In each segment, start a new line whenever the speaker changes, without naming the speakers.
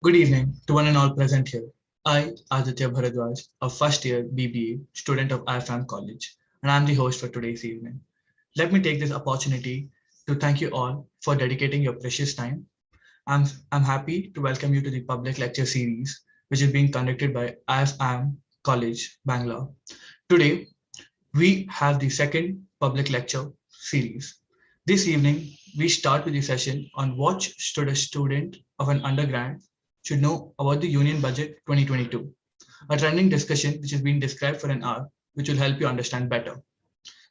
Good evening to one and all present here. I, Aditya Bharadwaj, a first year BBA student of IFIM College, and I'm the host for today's evening. Let me take this opportunity to thank you all for dedicating your precious time. I'm happy to welcome you to the public lecture series, which is being conducted by IFIM College, Bangalore. Today, we have the second public lecture series. This evening, we start with the session on what should a student of an undergrad should know about the Union Budget 2022, a trending discussion which has been described for an hour, which will help you understand better.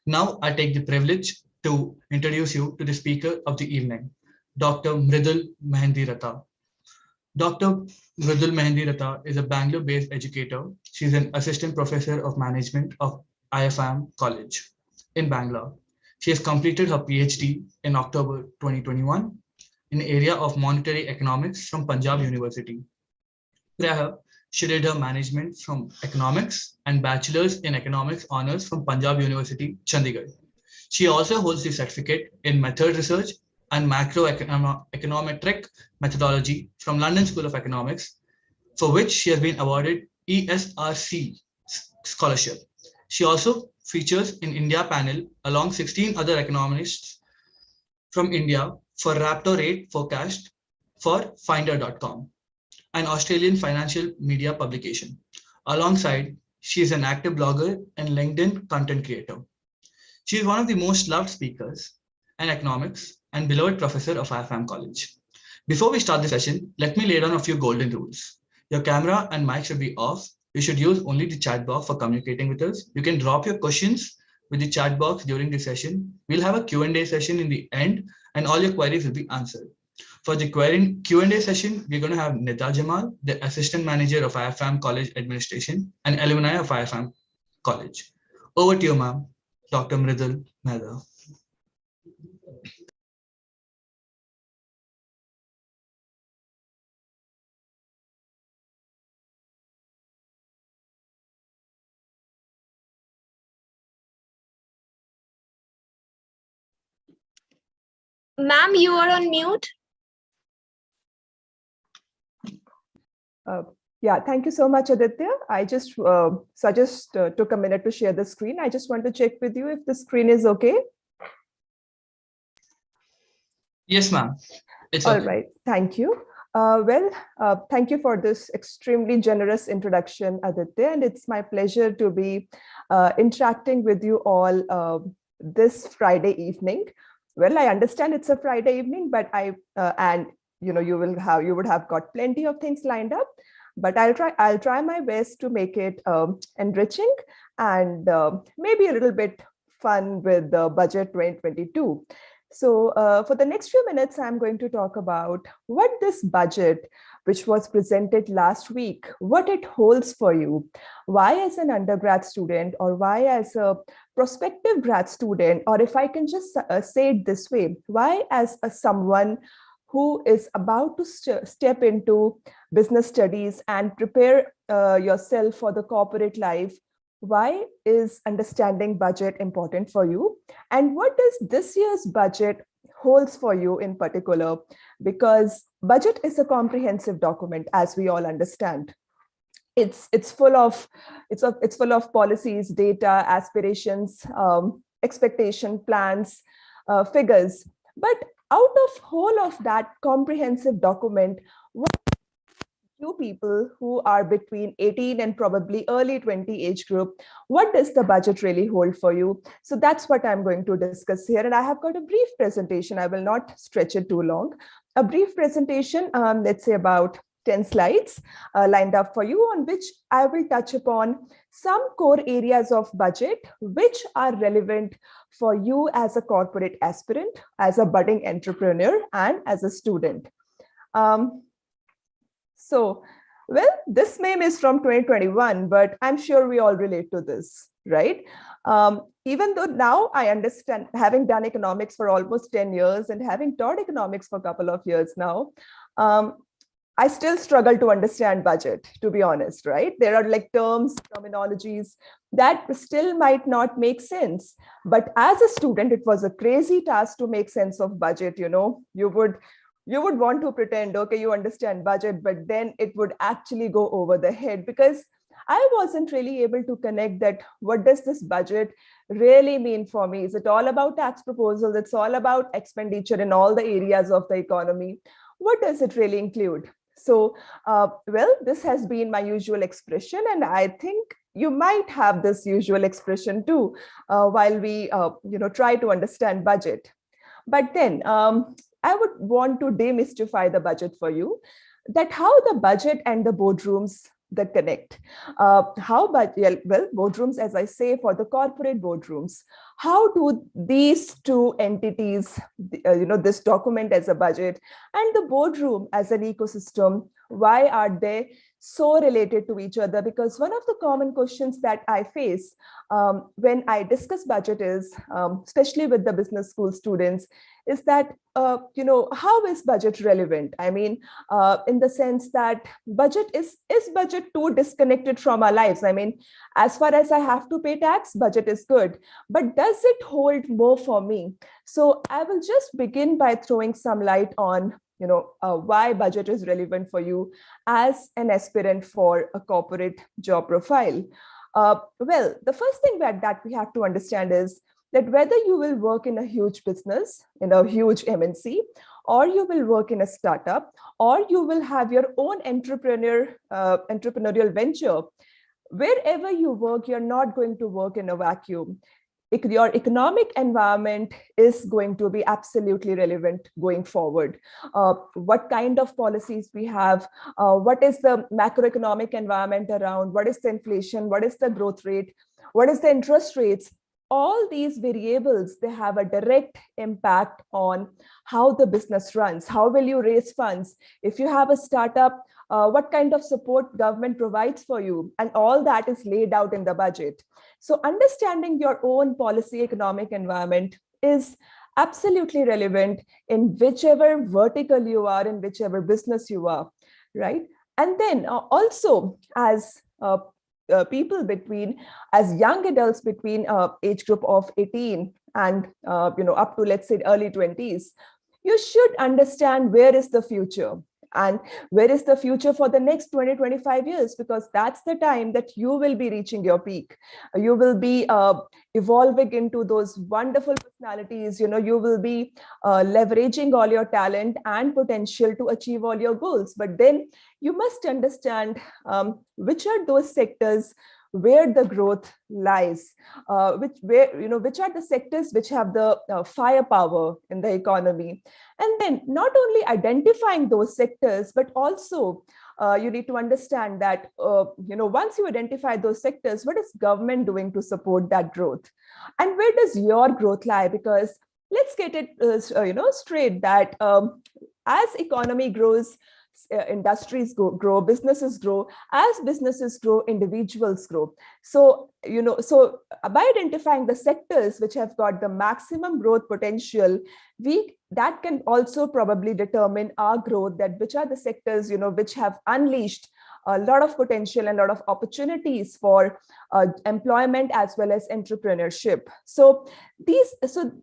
Now, I take the privilege to introduce you to the speaker of the evening, Dr. Mridul Mehndiratta. Dr. Mridul Mehndiratta is a Bangalore-based educator. She's an assistant professor of management of IFIM College in Bangalore. She has completed her PhD in October 2021 in the area of monetary economics from Punjab University. Prior, she did her management from economics and bachelor's in economics honors from Punjab University, Chandigarh. She also holds the certificate in method research and macroeconometric methodology from London School of Economics, for which she has been awarded ESRC scholarship. She also features in India panel along 16 other economists from India for Raptor rate forecast for finder.com, an Australian financial media publication. Alongside, she is an active blogger and LinkedIn content creator. She is one of the most loved speakers in economics and beloved professor of IFIM College. Before we start the session, let me lay down a few golden rules. Your camera and mic should be off. You should use only the chat box for communicating with us. You can drop your questions with the chat box during the session. We'll have a Q&A session in the end and all your queries will be answered. For the Q&A session, we're going to have Nita Jamal, the Assistant Manager of IFIM College Administration and alumni of IFIM College. Over to you, ma'am, Dr. Mridul Mehta.
Ma'am, you are on mute.
Yeah, thank you so much, Aditya. I just took a minute to share the screen. I just want to check with you if the screen is okay.
Yes, ma'am. It's
all
okay.
Right. Thank you. Thank you for this extremely generous introduction, Aditya. And it's my pleasure to be interacting with you all this Friday evening. Well, I understand it's a Friday evening, but you would have got plenty of things lined up, but I'll try my best to make it enriching and maybe a little bit fun with the budget 2022. So for the next few minutes, I'm going to talk about what this budget, which was presented last week, what it holds for you, why as an undergrad student or why as a prospective grad student, or if I can just say it this way, why as someone who is about to step into business studies and prepare yourself for the corporate life, why is understanding budget important for you? And what does this year's budget holds for you in particular? Because budget is a comprehensive document, as we all understand. It's full of policies, data, aspirations, expectation, plans, figures. But out of whole of that comprehensive document, what you people who are between 18 and probably early 20 age group, what does the budget really hold for you? So that's what I'm going to discuss here. And I have got a brief presentation. I will not stretch it too long. A brief presentation, let's say about 10 slides lined up for you, on which I will touch upon some core areas of budget which are relevant for you as a corporate aspirant, as a budding entrepreneur, and as a student. This meme is from 2021, but I'm sure we all relate to this, right? Even though now I understand, having done economics for almost 10 years and having taught economics for a couple of years now, I still struggle to understand budget, to be honest, right? There are like terms, terminologies that still might not make sense. But as a student, it was a crazy task to make sense of budget. You know, you would you would want to pretend, okay, you understand budget, but then it would actually go over the head, because I wasn't really able to connect that what does this budget really mean for me? Is it all about tax proposals? It's all about expenditure in all the areas of the economy. What does it really include? So, well, this has been my usual expression, and I think you might have this usual expression too, while we, try to understand budget. But then I would want to demystify the budget for you, that how the budget and the boardrooms that connect. Well, boardrooms, as I say, for the corporate boardrooms, how do these two entities, this document as a budget and the boardroom as an ecosystem, why are they so related to each other? Because one of the common questions that I face when I discuss budget is, especially with the business school students, is that, how is budget relevant? I mean, in the sense that budget is budget too disconnected from our lives? I mean, as far as I have to pay tax, budget is good, but does it hold more for me? So I will just begin by throwing some light on why budget is relevant for you as an aspirant for a corporate job profile. Well, the first thing that we have to understand is that whether you will work in a huge business, in a huge MNC, or you will work in a startup, or you will have your own entrepreneurial venture, wherever you work, you're not going to work in a vacuum. Your economic environment is going to be absolutely relevant going forward. What kind of policies we have, what is the macroeconomic environment around, what is the inflation, what is the growth rate, what is the interest rates? All these variables, they have a direct impact on how the business runs. How will you raise funds? If you have a startup, what kind of support government provides for you? And all that is laid out in the budget. So understanding your own policy economic environment is absolutely relevant in whichever vertical you are, in whichever business you are, right? And then also as people as young adults between age group of 18 and up to, let's say, early 20s, you should understand where is the future. And where is the future for the next 20-25 years? Because that's the time that you will be reaching your peak. You will be evolving into those wonderful personalities. You will be leveraging all your talent and potential to achieve all your goals. But then you must understand which are those sectors where the growth lies, which are the sectors which have the firepower in the economy. And then not only identifying those sectors, but also you need to understand that, once you identify those sectors, what is government doing to support that growth? And where does your growth lie? Because let's get it straight that as economy grows, industries grow, businesses grow. As businesses grow, individuals grow. So, so by identifying the sectors which have got the maximum growth potential, that can also probably determine our growth, that which are the sectors, which have unleashed a lot of potential and a lot of opportunities for employment as well as entrepreneurship. So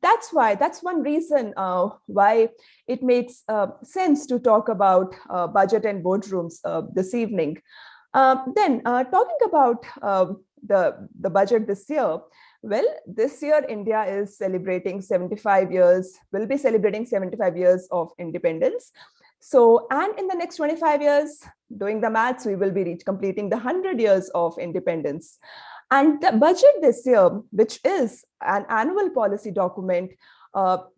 that's one reason why it makes sense to talk about budget and boardrooms this evening. Then talking about the budget this year. Well, this year India is celebrating 75 years, will be celebrating 75 years of independence. So, and in the next 25 years, doing the maths, we will be completing the 100 years of independence. And the budget this year, which is an annual policy document,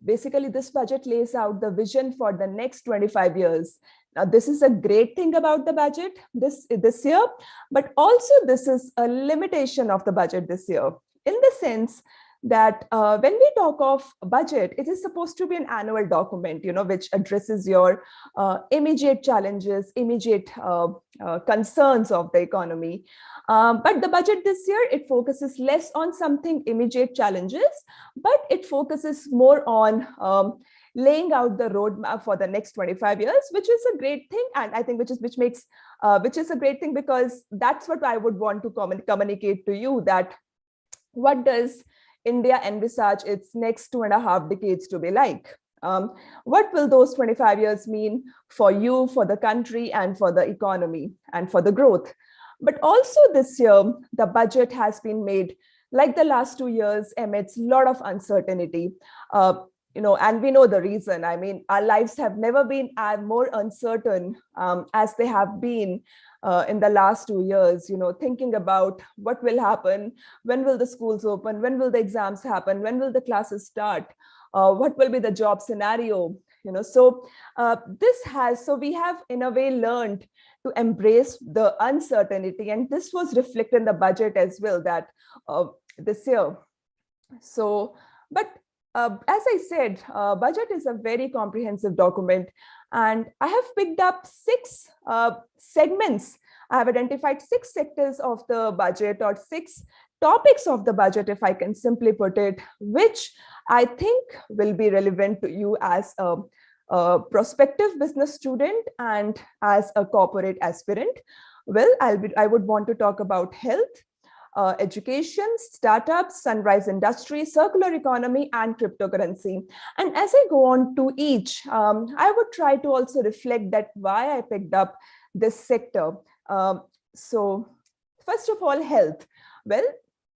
basically this budget lays out the vision for the next 25 years. Now, this is a great thing about the budget this year, but also this is a limitation of the budget this year, in the sense that when we talk of budget, it is supposed to be an annual document, which addresses your immediate challenges, immediate concerns of the economy. But the budget this year, it focuses less on something immediate challenges, but it focuses more on laying out the roadmap for the next 25 years, which is a great thing. And I think which is a great thing, because that's what I would want to communicate to you, that what does India envisage its next 2.5 decades to be like? What will those 25 years mean for you, for the country, and for the economy, and for the growth? But also this year, the budget has been made, like the last 2 years, amidst a lot of uncertainty. And we know the reason. I mean, our lives have never been more uncertain as they have been in the last 2 years, thinking about what will happen, when will the schools open, when will the exams happen, when will the classes start, what will be the job scenario, so we have in a way learned to embrace the uncertainty, and this was reflected in the budget as well, that this year. So, but as I said, budget is a very comprehensive document, and I have picked up 6 segments. I have identified 6 sectors of the budget, or 6 topics of the budget, if I can simply put it, which I think will be relevant to you as a prospective business student and as a corporate aspirant. Well, I would want to talk about health, education, startups, sunrise industry, circular economy, and cryptocurrency. And as I go on to each, I would try to also reflect that why I picked up this sector. So first of all, health. Well,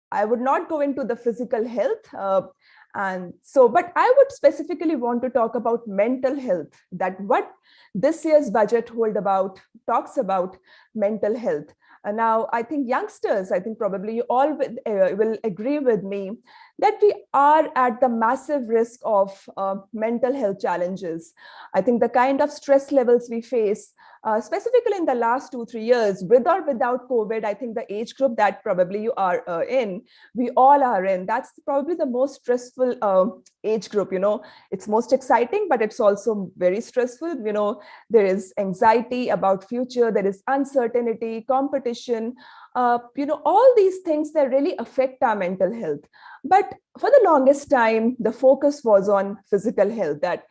I would not go into the physical health. But I would specifically want to talk about mental health, that what this year's budget talks about mental health. Now, I think youngsters, I think probably you all will agree with me that we are at the massive risk of mental health challenges. I think the kind of stress levels we face, specifically in the last 2-3 years, with or without COVID, I think the age group that probably you are in, we all are in, that's probably the most stressful age group. It's most exciting, but it's also very stressful. There is anxiety about future, there is uncertainty, competition, all these things that really affect our mental health. But for the longest time, the focus was on physical health, that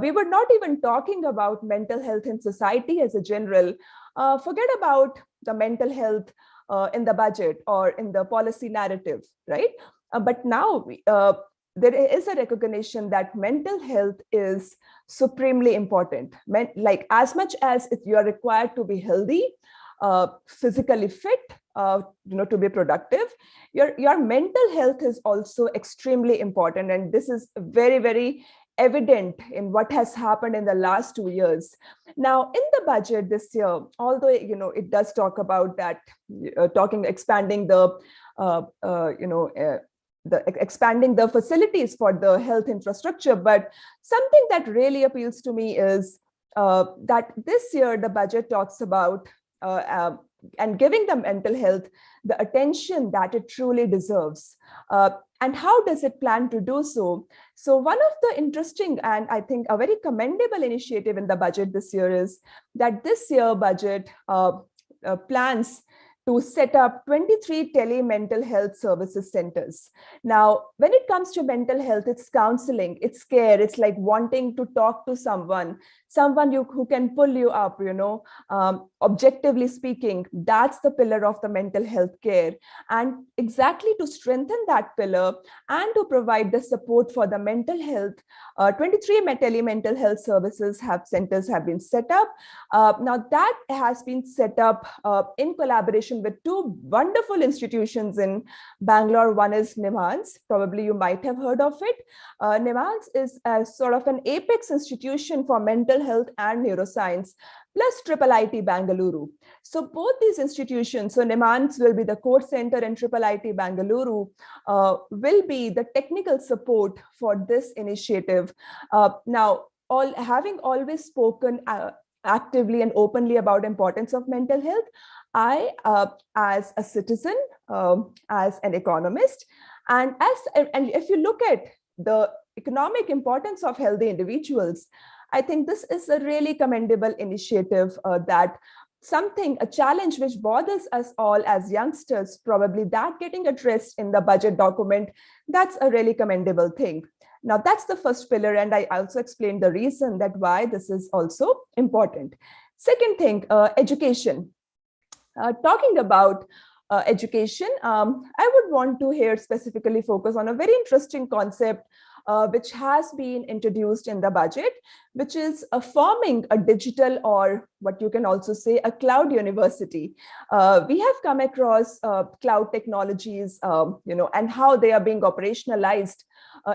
we were not even talking about mental health in society as a general. Forget about the mental health in the budget or in the policy narrative, right? But now there is a recognition that mental health is supremely important. Like, as much as you are required to be healthy, physically fit, to be productive, your mental health is also extremely important. And this is very, very evident in what has happened in the last 2 years. Now, in the budget this year, although it does talk about that, expanding expanding the facilities for the health infrastructure, but something that really appeals to me is that this year the budget talks about and giving the mental health the attention that it truly deserves. And how does it plan to do so? So one of the interesting and I think a very commendable initiative in the budget this year is that this year budget plans to set up 23 tele-mental health services centers. Now, when it comes to mental health, it's counseling, it's care, it's like wanting to talk to someone who can pull you up, objectively speaking, that's the pillar of the mental health care. And exactly to strengthen that pillar and to provide the support for the mental health, 23 tele-mental health centers have been set up. Now that has been set up in collaboration with 2 wonderful institutions in Bangalore. One is NIMHANS, probably you might have heard of it. NIMHANS is a sort of an apex institution for mental health and neuroscience, plus IIIT Bangalore. So both these institutions, so NIMHANS will be the core center and IIIT Bangalore will be the technical support for this initiative. Now, having always spoken actively and openly about importance of mental health, I, as a citizen, as an economist, and if you look at the economic importance of healthy individuals, I think this is a really commendable initiative a challenge which bothers us all as youngsters, probably that getting addressed in the budget document, that's a really commendable thing. Now, that's the first pillar, and I also explained the reason that why this is also important. Second thing, education. Talking about education, I would want to here specifically focus on a very interesting concept which has been introduced in the budget, which is forming a digital, or what you can also say, a cloud university. We have come across cloud technologies, and how they are being operationalized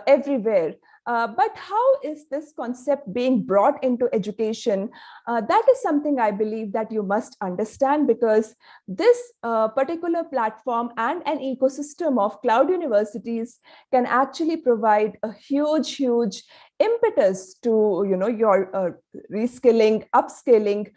everywhere. But how is this concept being brought into education? That is something I believe that you must understand, because this particular platform and an ecosystem of cloud universities can actually provide a huge impetus to your reskilling, upskilling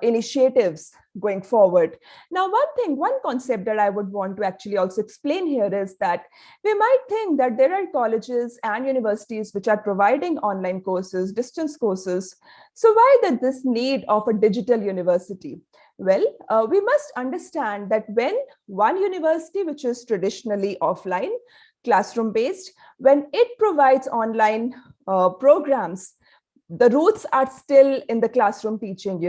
initiatives going forward. Now, one concept that I would want to actually also explain here is that we might think that there are colleges and universities which are providing online courses, distance courses. So why this need of a digital university? Well, we must understand that when one university, which is traditionally offline, classroom-based, when it provides online programs, the roots are still in the classroom teaching,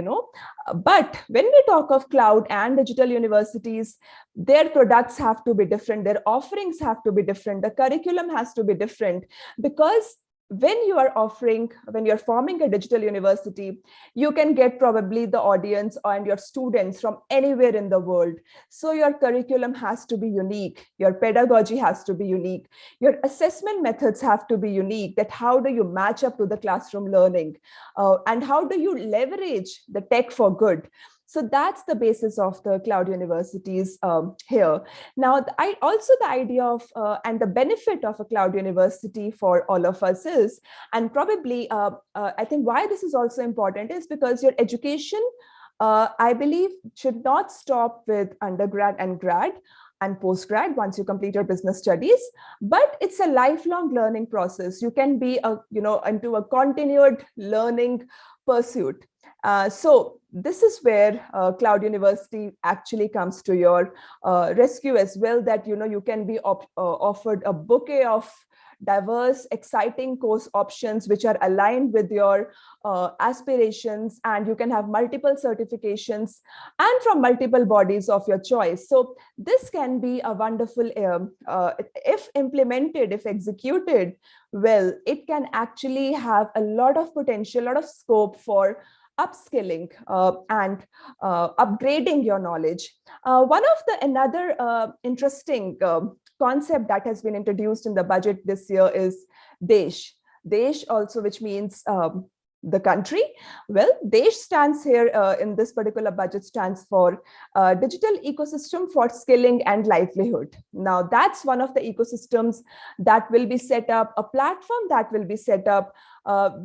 But when we talk of cloud and digital universities, their products have to be different, their offerings have to be different, the curriculum has to be different, because when you're forming a digital university, you can get probably the audience and your students from anywhere in the world. So your curriculum has to be unique, your pedagogy has to be unique, your assessment methods have to be unique, that how do you match up to the classroom learning, and how do you leverage the tech for good. So that's the basis of the cloud universities here. Now, the idea of and the benefit of a cloud university for all of us is, and probably I think why this is also important is because your education, I believe, should not stop with undergrad and grad and postgrad once you complete your business studies, but it's a lifelong learning process. You can be into a continued learning pursuit. So this is where cloud university actually comes to your rescue as well, that you can be offered a bouquet of diverse, exciting course options which are aligned with your aspirations, and you can have multiple certifications and from multiple bodies of your choice. So this can be a wonderful, if implemented, if executed well, it can actually have a lot of potential, a lot of scope for upskilling and upgrading your knowledge. Another interesting concept that has been introduced in the budget this year is Desh. Desh also, which means the country. Well, Desh stands here in this particular budget stands for digital ecosystem for skilling and livelihood. Now, that's one of the ecosystems that will be set up, a platform that will be set up,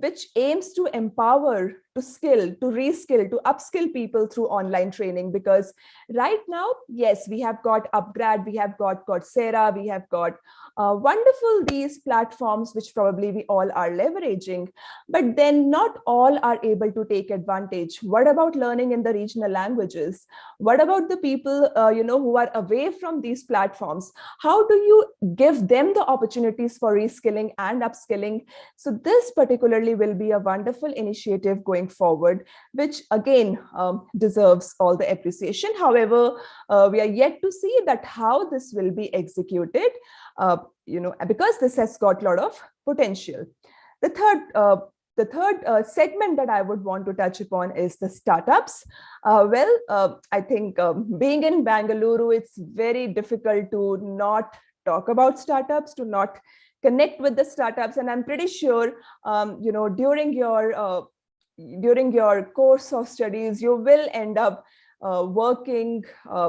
which aims to empower, to skill, to reskill, to upskill people through online training. Because right now, yes, we have got Upgrad, we have got Coursera, we have got wonderful these platforms, which probably we all are leveraging, but then not all are able to take advantage. What about learning in the regional languages? What about the people, who are away from these platforms? How do you give them the opportunities for reskilling and upskilling? So this particularly will be a wonderful initiative going forward, which again deserves all the appreciation. However, we are yet to see that how this will be executed, because this has got a lot of potential. The third segment that I would want to touch upon is the startups. I think being in Bangalore, it's very difficult to not talk about startups, to not connect with the startups. And I'm pretty sure, during your course of studies, you will end up working,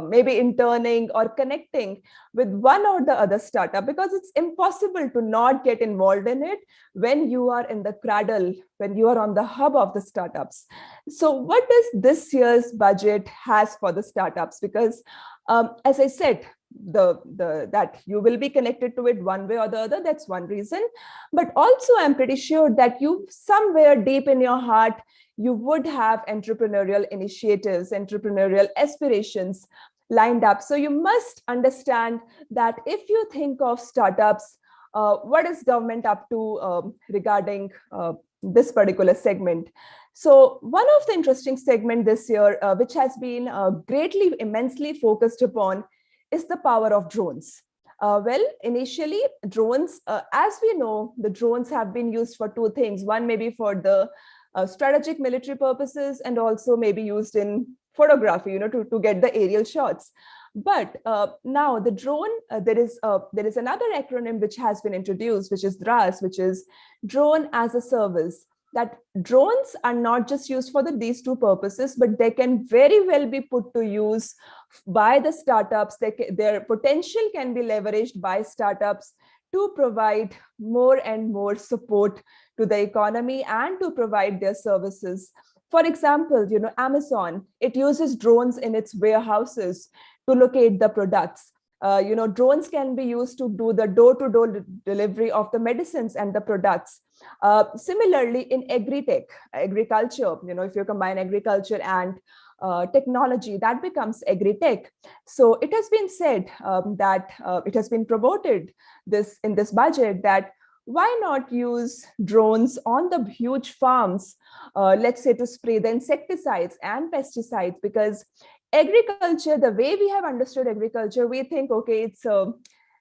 maybe interning or connecting with one or the other startup, because it's impossible to not get involved in it when you are in the cradle, when you are on the hub of the startups. So what does this year's budget has for the startups? Because as I said, that you will be connected to it one way or the other, that's one reason. But also I'm pretty sure that you, somewhere deep in your heart, you would have entrepreneurial initiatives, entrepreneurial aspirations lined up. So you must understand that if you think of startups, what is government up to regarding this particular segment? So one of the interesting segment this year, which has been immensely focused upon, is the power of drones. Well, initially drones, as we know, the drones have been used for two things. One maybe for the strategic military purposes, and also maybe used in photography, to get the aerial shots. But now the drone, there is another acronym which has been introduced, which is DRAS, which is Drone as a Service. That drones are not just used for these two purposes, but they can very well be put to use by the startups. Their potential can be leveraged by startups to provide more and more support to the economy and to provide their services. For example, Amazon, it uses drones in its warehouses to locate the products. Drones can be used to do the door-to-door delivery of the medicines and the products. Similarly, in agriculture, if you combine agriculture and technology, that becomes agri-tech. So it has been said that it has been promoted in this budget that why not use drones on the huge farms, let's say to spray the insecticides and pesticides, because agriculture, the way we have understood agriculture, we think, okay,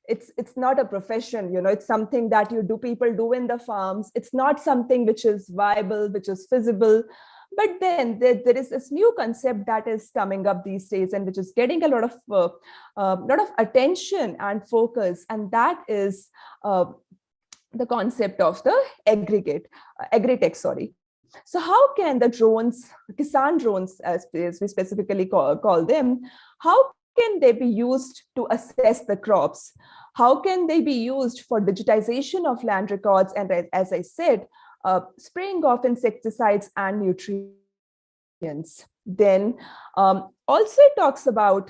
it's not a profession, it's something that people do in the farms. It's not something which is viable, which is feasible. But then there is this new concept that is coming up these days, and which is getting a lot of attention and focus, and that is the concept of the agri-tech, sorry. So how can the drones, Kisan drones, as we specifically call them, how can they be used to assess the crops? How can they be used for digitization of land records? And as I said, spraying of insecticides and nutrients. Then also it talks about,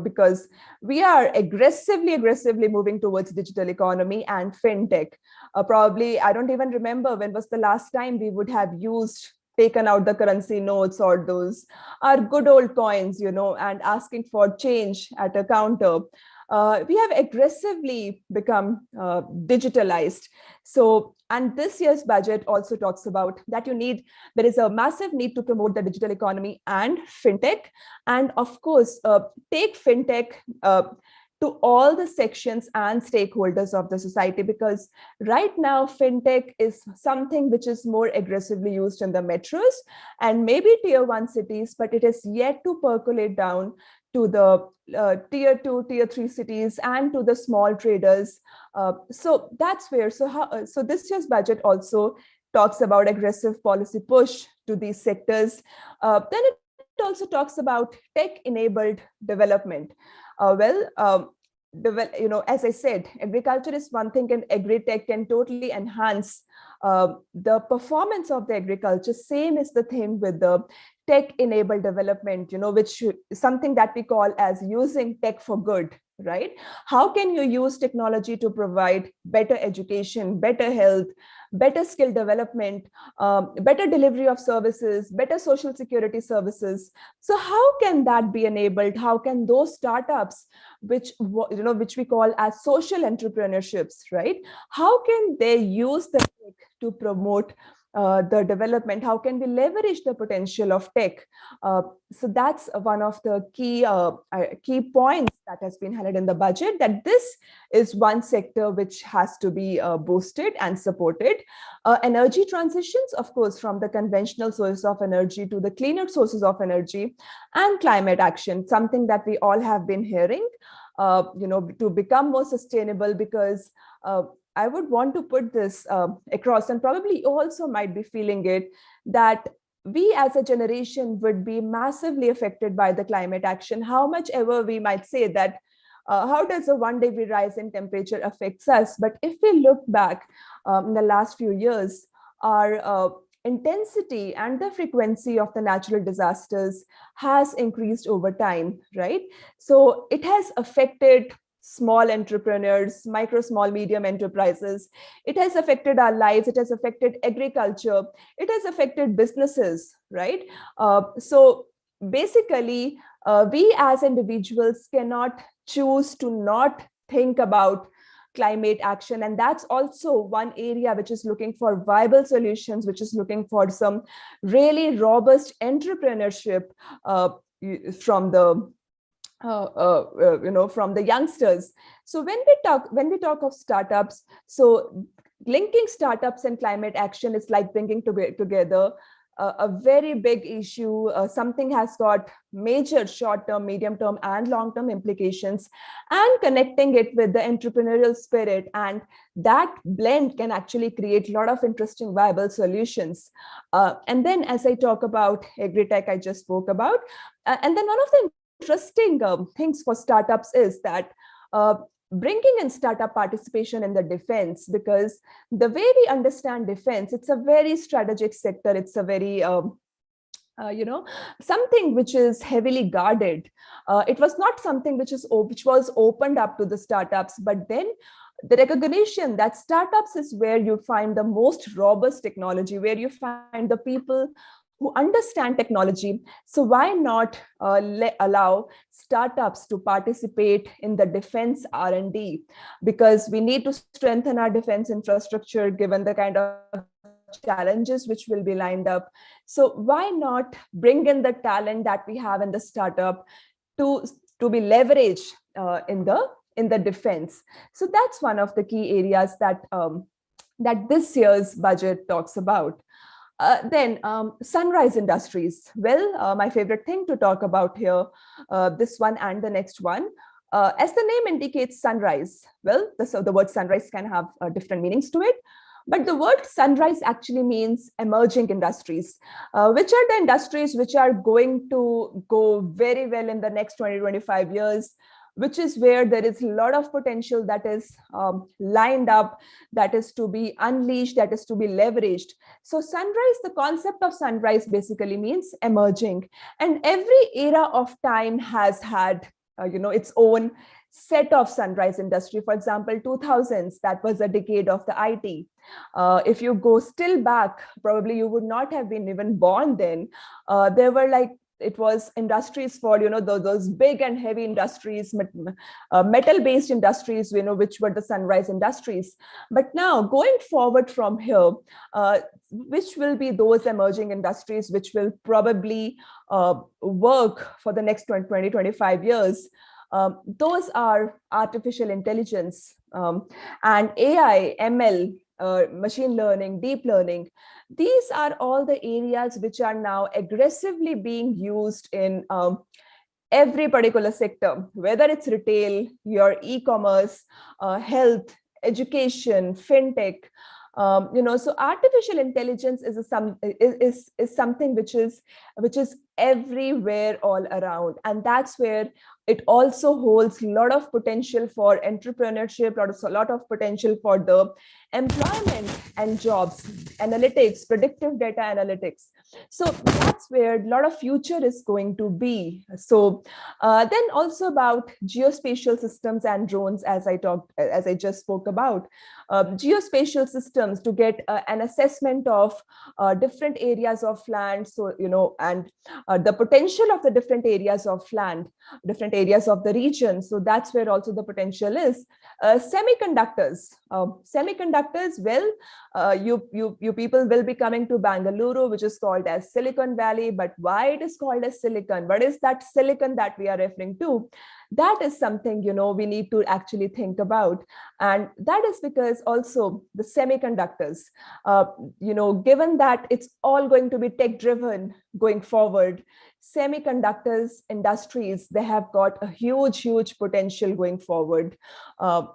because we are aggressively moving towards digital economy and fintech. Probably, I don't even remember when was the last time we would have taken out the currency notes or those are good old coins, and asking for change at a counter. We have aggressively become digitalized. So, and this year's budget also talks about that there is a massive need to promote the digital economy and fintech, and of course, take fintech to all the sections and stakeholders of the society, because right now fintech is something which is more aggressively used in the metros and maybe tier 1 cities, but it is yet to percolate down to the tier 2, tier 3 cities and to the small traders. So that's where, so this year's budget also talks about aggressive policy push to these sectors. Then it also talks about tech-enabled development. As I said, agriculture is one thing, and agri-tech can totally enhance the performance of the agriculture. Same is the thing with the tech-enabled development, which is something that we call as using tech for good, right? How can you use technology to provide better education, better health, better skill development, better delivery of services, better social security services? So how can that be enabled? How can those startups, which we call as social entrepreneurships, right? How can they use the tech to promote the development? How can we leverage the potential of tech? So that's one of the key points that has been highlighted in the budget, that this is one sector which has to be boosted and supported. Energy transitions, of course, from the conventional sources of energy to the cleaner sources of energy, and climate action, something that we all have been hearing, to become more sustainable, because I would want to put this across, and probably you also might be feeling it, that we as a generation would be massively affected by the climate action. How much ever we might say that, how does a 1 degree rise in temperature affects us? But if we look back in the last few years, our intensity and the frequency of the natural disasters has increased over time, right? So it has affected small entrepreneurs, micro, small, medium enterprises. It has affected our lives. It has affected agriculture. It has affected businesses, right? So basically, we as individuals cannot choose to not think about climate action. And that's also one area which is looking for viable solutions, which is looking for some really robust entrepreneurship from the from the youngsters. So when we talk of startups, so linking startups and climate action is like bringing together a very big issue. Something has got major short-term, medium-term, and long-term implications, and connecting it with the entrepreneurial spirit. And that blend can actually create a lot of interesting, viable solutions. And then, as I talk about agri-tech, I just spoke about, and then one of the interesting things for startups is that bringing in startup participation in the defense, because the way we understand defense, it's a very strategic sector. It's a very something which is heavily guarded. It was not something which was opened up to the startups, but then the recognition that startups is where you find the most robust technology, where you find the people who understand technology. So why not allow startups to participate in the defense R&D? Because we need to strengthen our defense infrastructure given the kind of challenges which will be lined up. So why not bring in the talent that we have in the startup to be leveraged in the defense? So that's one of the key areas that that this year's budget talks about. Then sunrise industries. Well, my favorite thing to talk about here, this one and the next one. As the name indicates, sunrise. Well, the word sunrise can have different meanings to it. But the word sunrise actually means emerging industries, which are the industries which are going to go very well in the next 20-25 years, which is where there is a lot of potential that is lined up, that is to be unleashed, that is to be leveraged. So sunrise, the concept of sunrise basically means emerging. And every era of time has had its own set of sunrise industry. For example, 2000s, that was a decade of the IT. If you go still back, probably you would not have been even born then. There were it was industries for those big and heavy industries, metal-based industries, which were the sunrise industries. But now going forward from here, which will be those emerging industries which will probably work for the next 20-25 years? Those are artificial intelligence and AI, ML, machine learning, deep learning. These are all the areas which are now aggressively being used in every particular sector, whether it's retail, your e-commerce, health, education, fintech. So artificial intelligence is something which is everywhere all around, and that's where it also holds a lot of potential for entrepreneurship, a lot of potential for the employment and jobs, analytics, predictive data analytics. So that's where a lot of future is going to be. So then also about geospatial systems and drones, as I just spoke about. Geospatial systems to get an assessment of different areas of land. So, and the potential of the different areas of land, different areas of the region. So that's where also the potential is. Semiconductors. Semiconductors, well, you people will be coming to Bangalore, which is called as Silicon Valley. But why it is called as silicon? What is that silicon that we are referring to? That is something, we need to actually think about. And that is because also the semiconductors, given that it's all going to be tech driven going forward, semiconductors industries, they have got a huge potential going forward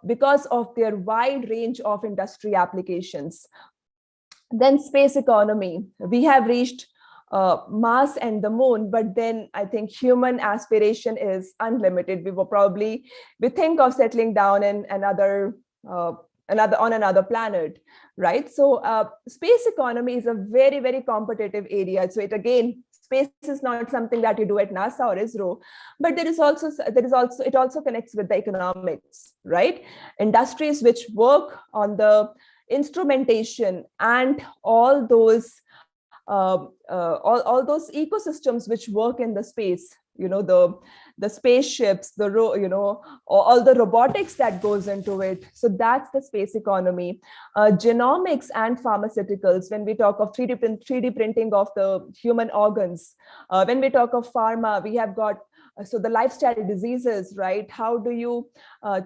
because of their wide range of industry applications. Then space economy, we have reached Mars and the moon, but then I think human aspiration is unlimited. We think of settling down in another planet, right? So space economy is a very competitive area. So space is not something that you do at NASA or ISRO, but it also connects with the economics, right? Industries which work on the instrumentation and all those ecosystems which work in the space, the spaceships, all the robotics that goes into it. So that's the space economy. Genomics and pharmaceuticals, when we talk of 3D printing of the human organs. When we talk of pharma, we have got so the lifestyle diseases, right? How do you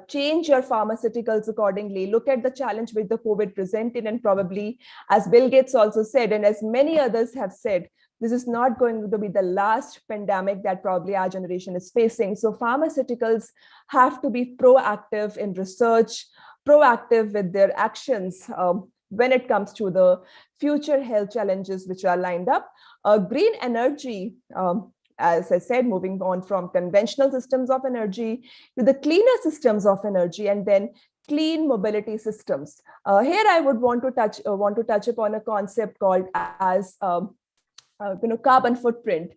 change your pharmaceuticals accordingly? Look at the challenge which the COVID presented, and probably, as Bill Gates also said, and as many others have said, this is not going to be the last pandemic that probably our generation is facing. So pharmaceuticals have to be proactive in research, proactive with their actions when it comes to the future health challenges which are lined up. Green energy, as I said, moving on from conventional systems of energy to the cleaner systems of energy, and then clean mobility systems. Here I would want to touch upon a concept called as carbon footprint.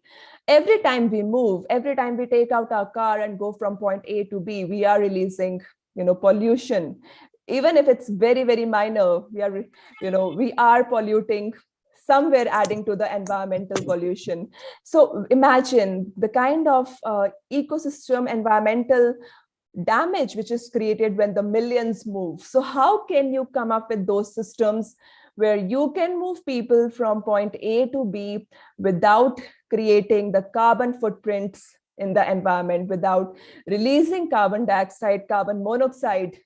Every time we move, every time we take out our car and go from point A to B, we are releasing pollution. Even if it's very, very minor, we are polluting, somewhere adding to the environmental pollution. So imagine the kind of ecosystem environmental damage which is created when the millions move. So how can you come up with those systems where you can move people from point A to B without creating the carbon footprints in the environment, without releasing carbon dioxide, carbon monoxide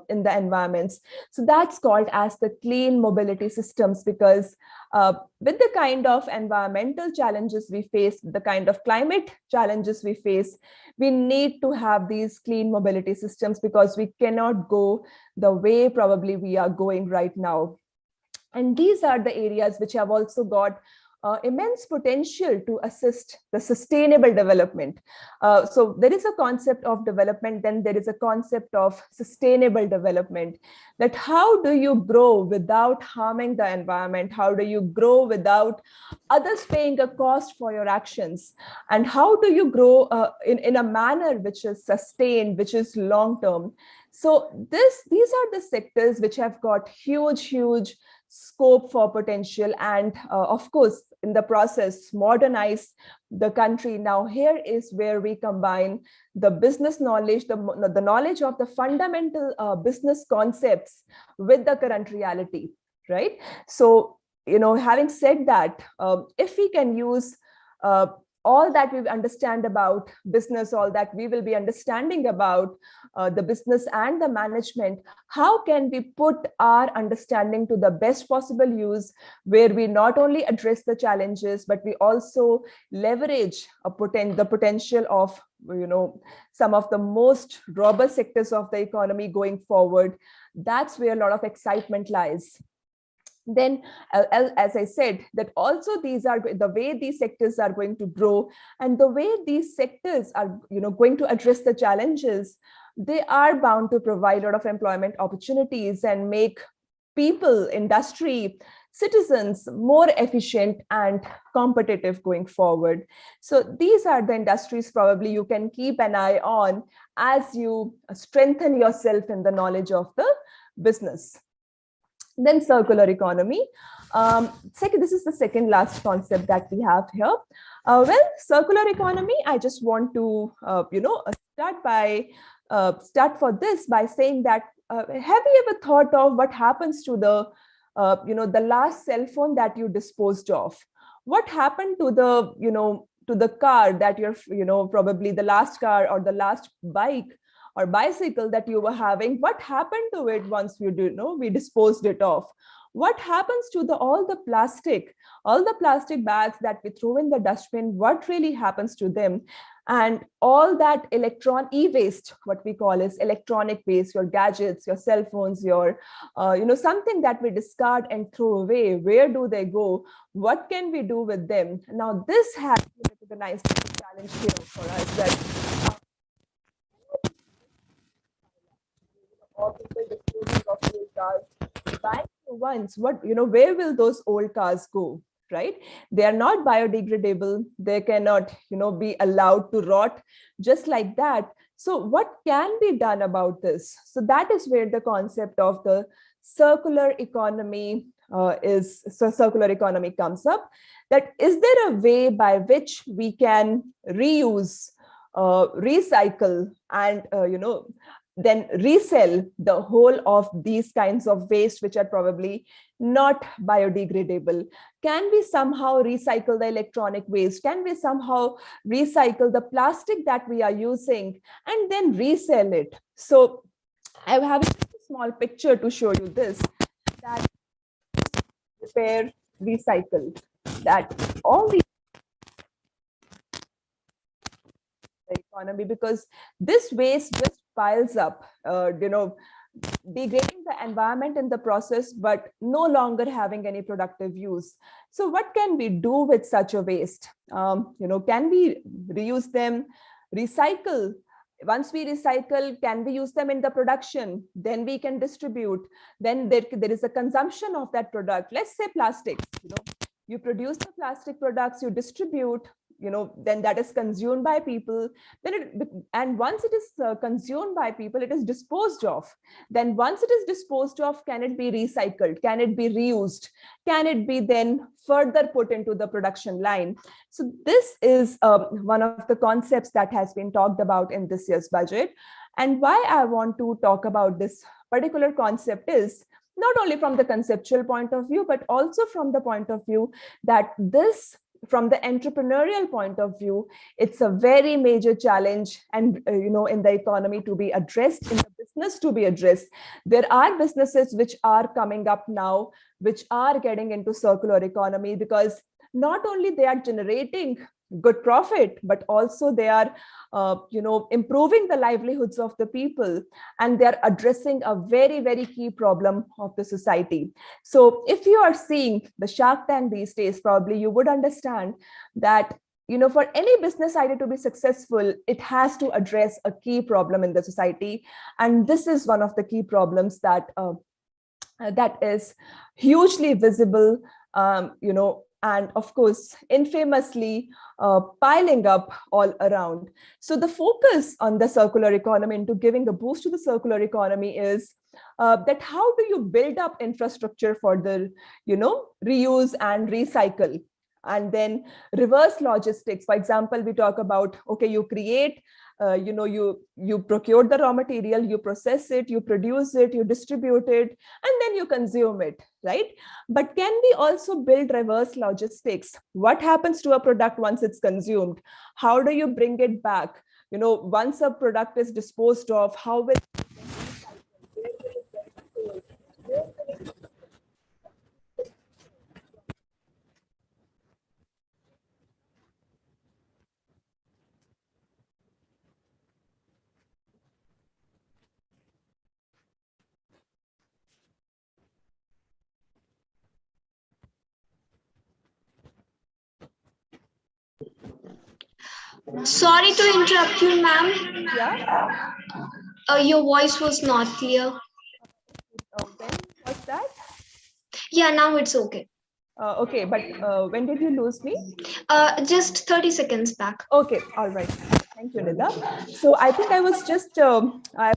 in the environments? So that's called as the clean mobility systems, because with the kind of environmental challenges we face, the kind of climate challenges we face, we need to have these clean mobility systems, because we cannot go the way probably we are going right now. And these are the areas which have also got immense potential to assist the sustainable development. So there is a concept of development, then there is a concept of sustainable development. That how do you grow without harming the environment? How do you grow without others paying a cost for your actions? And how do you grow in a manner which is sustained, which is long-term? So these are the sectors which have got huge scope for potential, and of course, in the process, modernize the country. Now, here is where we combine the business knowledge, the knowledge of the fundamental business concepts with the current reality, right? So, having said that, if we can use all that we understand about business, all that we will be understanding about the business and the management, how can we put our understanding to the best possible use, where we not only address the challenges, but we also leverage the potential of some of the most robust sectors of the economy going forward. That's where a lot of excitement lies. Then, as I said, that also these are the way these sectors are going to grow, and the way these sectors are going to address the challenges, they are bound to provide a lot of employment opportunities and make people, industry, citizens more efficient and competitive going forward. So these are the industries probably you can keep an eye on as you strengthen yourself in the knowledge of the business. Then circular economy. This is the second last concept that we have here. Well, circular economy, I just want to, start for this by saying that, have you ever thought of what happens to the last cell phone that you disposed of? What happened to the car that you're, probably the last car or the last bike or bicycle that you were having? What happened to it once we disposed it off? What happens to all the plastic bags that we throw in the dustbin? What really happens to them? And all that e-waste, what we call is electronic waste, your gadgets, your cell phones, your something that we discard and throw away, where do they go? What can we do with them? Now, this has been recognized as a challenge here for us, that or people disposing of old cars, buying new ones. Where will those old cars go, right? They are not biodegradable. They cannot, be allowed to rot just like that. So what can be done about this? So that is where the concept of the circular economy circular economy comes up. That is there a way by which we can reuse, recycle, and then resell the whole of these kinds of waste, which are probably not biodegradable? Can we somehow recycle the electronic waste? Can we somehow recycle the plastic that we are using and then resell it? So I have a small picture to show you this, that repair, recycle, that all these economy, because this waste just piles up, degrading the environment in the process, but no longer having any productive use. So what can we do with such a waste? Can we reuse them, recycle? Once we recycle, can we use them in the production? Then we can distribute. Then there is a consumption of that product. Let's say plastics. You produce the plastic products, you distribute, then that is consumed by people. And once it is consumed by people, it is disposed of. Then once it is disposed of, can it be recycled? Can it be reused? Can it be then further put into the production line? So this is one of the concepts that has been talked about in this year's budget. And why I want to talk about this particular concept is not only from the conceptual point of view, but also from the point of view that this, from the entrepreneurial point of view, it's a very major challenge, and in the economy to be addressed, in the business to be addressed. There are businesses which are coming up now, which are getting into circular economy, because not only they are generating good profit, but also they are improving the livelihoods of the people, and they're addressing a very, very key problem of the society. So if you are seeing the Shark Tank these days, probably you would understand that for any business idea to be successful, it has to address a key problem in the society. And this is one of the key problems that is hugely visible, and of course, infamously piling up all around. So the focus on the circular economy, into giving a boost to the circular economy, is that how do you build up infrastructure for the, reuse and recycle, and then reverse logistics. For example, we talk about, okay, you create, you procure the raw material, you process it, you produce it, you distribute it, and then you consume it, right? But can we also build reverse logistics? What happens to a product once it's consumed? How do you bring it back? Once a product is disposed of, how will
Sorry to interrupt you, ma'am.
Yeah.
Your voice was not clear.
When was that?
Yeah, now it's okay.
Okay, but when did you lose me?
Just 30 seconds back.
Okay, all right. Thank you, Nida. So I think I was just that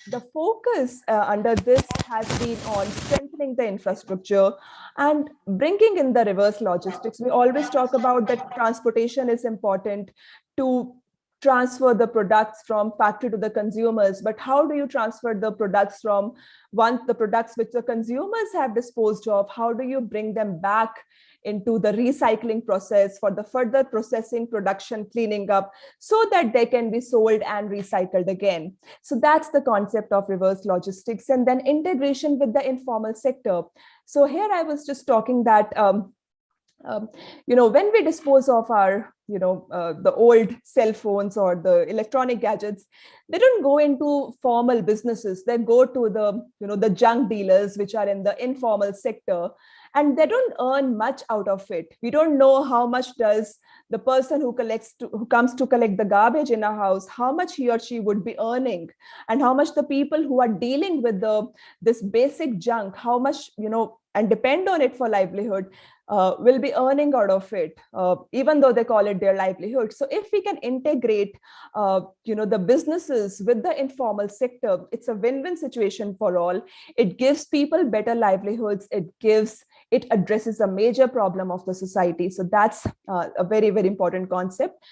the focus under this has been on strengthening the infrastructure and bringing in the reverse logistics. We always talk about that transportation is important to transfer the products from factory to the consumers, but how do you transfer the products from the products which the consumers have disposed of? How do you bring them back into the recycling process for the further processing, production, cleaning up, so that they can be sold and recycled again? So that's the concept of reverse logistics, and then integration with the informal sector. So here I was just talking that when we dispose of our, the old cell phones or the electronic gadgets, they don't go into formal businesses. They go to the, the junk dealers, which are in the informal sector, and they don't earn much out of it. We don't know how much does the person who comes to collect the garbage in a house, how much he or she would be earning, and how much the people who are dealing with this basic junk, how much, and depend on it for livelihood, will be earning out of it, even though they call it their livelihood. So if we can integrate, the businesses with the informal sector, it's a win-win situation for all. It gives people better livelihoods. It addresses a major problem of the society. So that's a very, very important concept,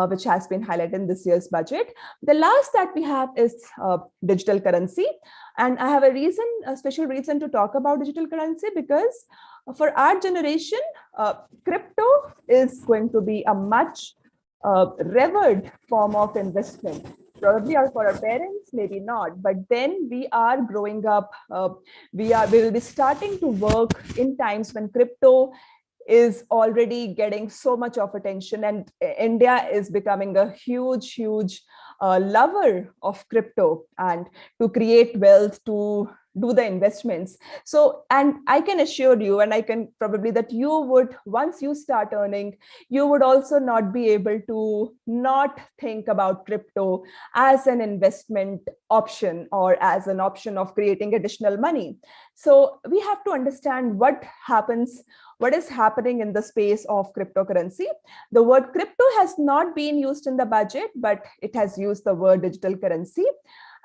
which has been highlighted in this year's budget. The last that we have is digital currency. And I have a special reason to talk about digital currency, because for our generation, crypto is going to be a much revered form of investment. Probably for our parents, maybe not, but then we are growing up. We will be starting to work in times when crypto is already getting so much of attention, and India is becoming a huge lover of crypto and to create wealth, to do the investments. So, and I can assure you, and I can probably that you would, once you start earning, you would also not be able to not think about crypto as an investment option or as an option of creating additional money. So we have to understand what is happening in the space of cryptocurrency. The word crypto has not been used in the budget, but it has used the word digital currency.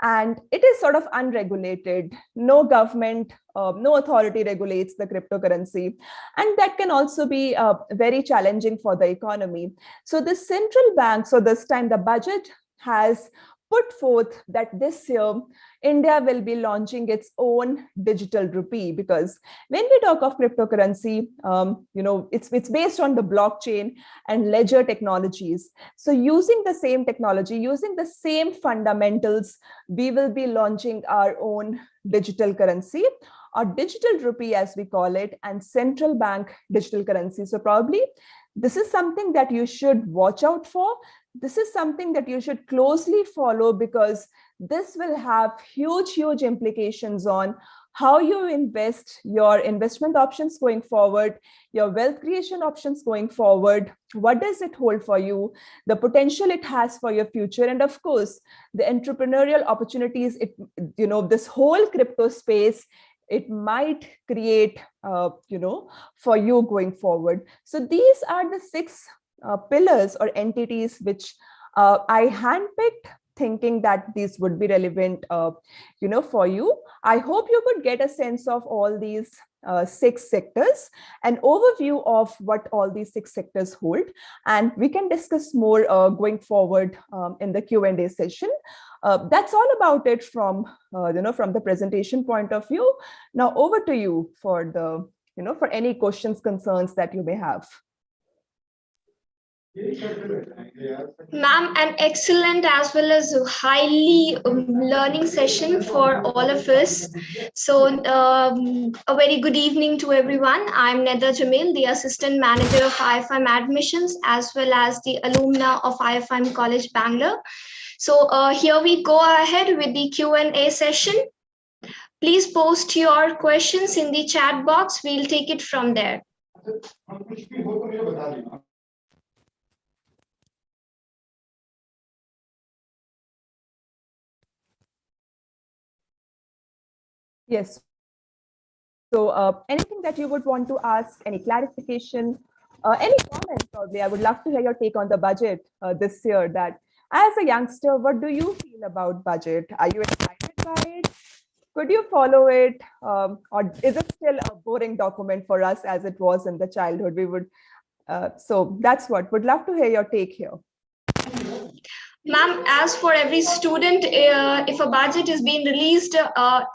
And it is sort of unregulated. No government, no authority regulates the cryptocurrency. And that can also be very challenging for the economy. So the central bank, so this time the budget has put forth that this year, India will be launching its own digital rupee, because when we talk of cryptocurrency, it's based on the blockchain and ledger technologies. So using the same technology, using the same fundamentals, we will be launching our own digital currency, or digital rupee as we call it, and central bank digital currency. So probably this is something that you should watch out for. This is something that you should closely follow, because this will have huge implications on how you invest, your investment options going forward, your wealth creation options going forward. What does it hold for you, the potential it has for your future, and of course, the entrepreneurial opportunities, this whole crypto space, it might create, for you going forward. So these are the 6 pillars or entities which I handpicked, thinking that these would be relevant, for you. I hope you could get a sense of all these 6 sectors, an overview of what all these 6 sectors hold, and we can discuss more going forward in the Q&A session. That's all about it from the presentation point of view. Now over to you for the for any questions, concerns that you may have.
Ma'am, an excellent as well as a highly learning session for all of us. So a very good evening to everyone. I'm Neda Jamil, the Assistant Manager of IFIM Admissions, as well as the alumna of IFIM College, Bangalore. So here we go ahead with the Q&A session. Please post your questions in the chat box. We'll take it from there.
Yes. So anything that you would want to ask, any clarification, any comments probably. I would love to hear your take on the budget this year. That as a youngster, what do you feel about budget? Are you excited by it? Could you follow it? Or is it still a boring document for us as it was in the childhood? We would. So that's what. Would love to hear your take here.
Ma'am, as for every student, if a budget is being released,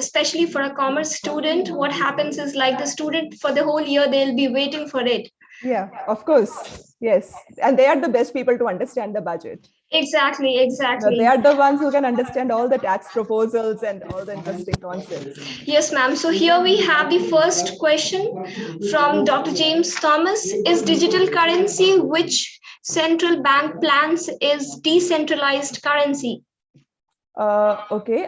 especially for a commerce student, what happens is like the student for the whole year, they'll be waiting for it.
Yeah, of course. Yes. And they are the best people to understand the budget.
Exactly.
No, they are the ones who can understand all the tax proposals and all the interesting concepts.
Yes, ma'am. So here we have the first question from Dr. James Thomas. Is digital currency which central bank plans is decentralized currency?
Okay.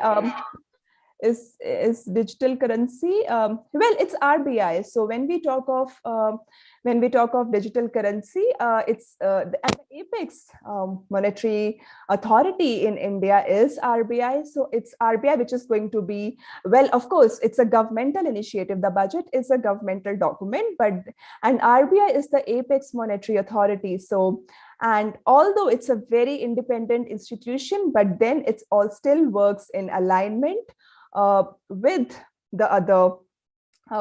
Is digital currency? Well, it's RBI. So when we talk of digital currency, it's the apex monetary authority in India is RBI. So it's RBI which is going to be, well, of course, it's a governmental initiative. The budget is a governmental document, and RBI is the apex monetary authority. So, And although it's a very independent institution, but then it's all still works in alignment with the other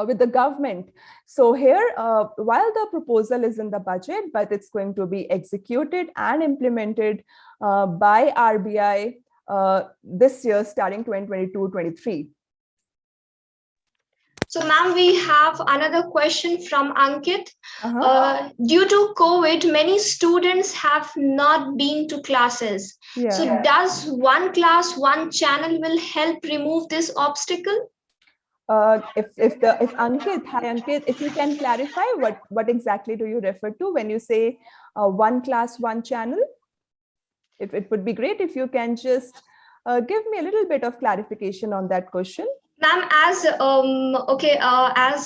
with the government. So here, while the proposal is in the budget, but it's going to be executed and implemented by RBI this year, starting 2022-23.
So, ma'am, we have another question from Ankit. Due to COVID, many students have not been to classes.
Yeah.
So, does one class, one channel will help remove this obstacle?
If Ankit, hi Ankit, if you can clarify what exactly do you refer to when you say one class, one channel? It would be great if you can just give me a little bit of clarification on that question.
Ma'am, as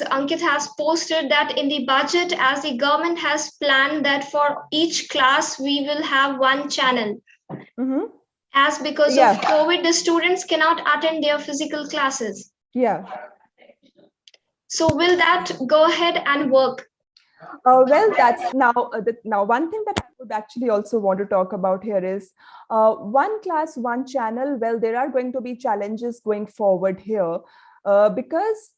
Ankit has posted that in the budget, as the government has planned that for each class we will have one channel. As because of COVID, the students cannot attend their physical classes.
Yeah.
So will that go ahead and work?
Well, that's now one thing that I would actually also want to talk about here is one class, one channel. Well, there are going to be challenges going forward here. Because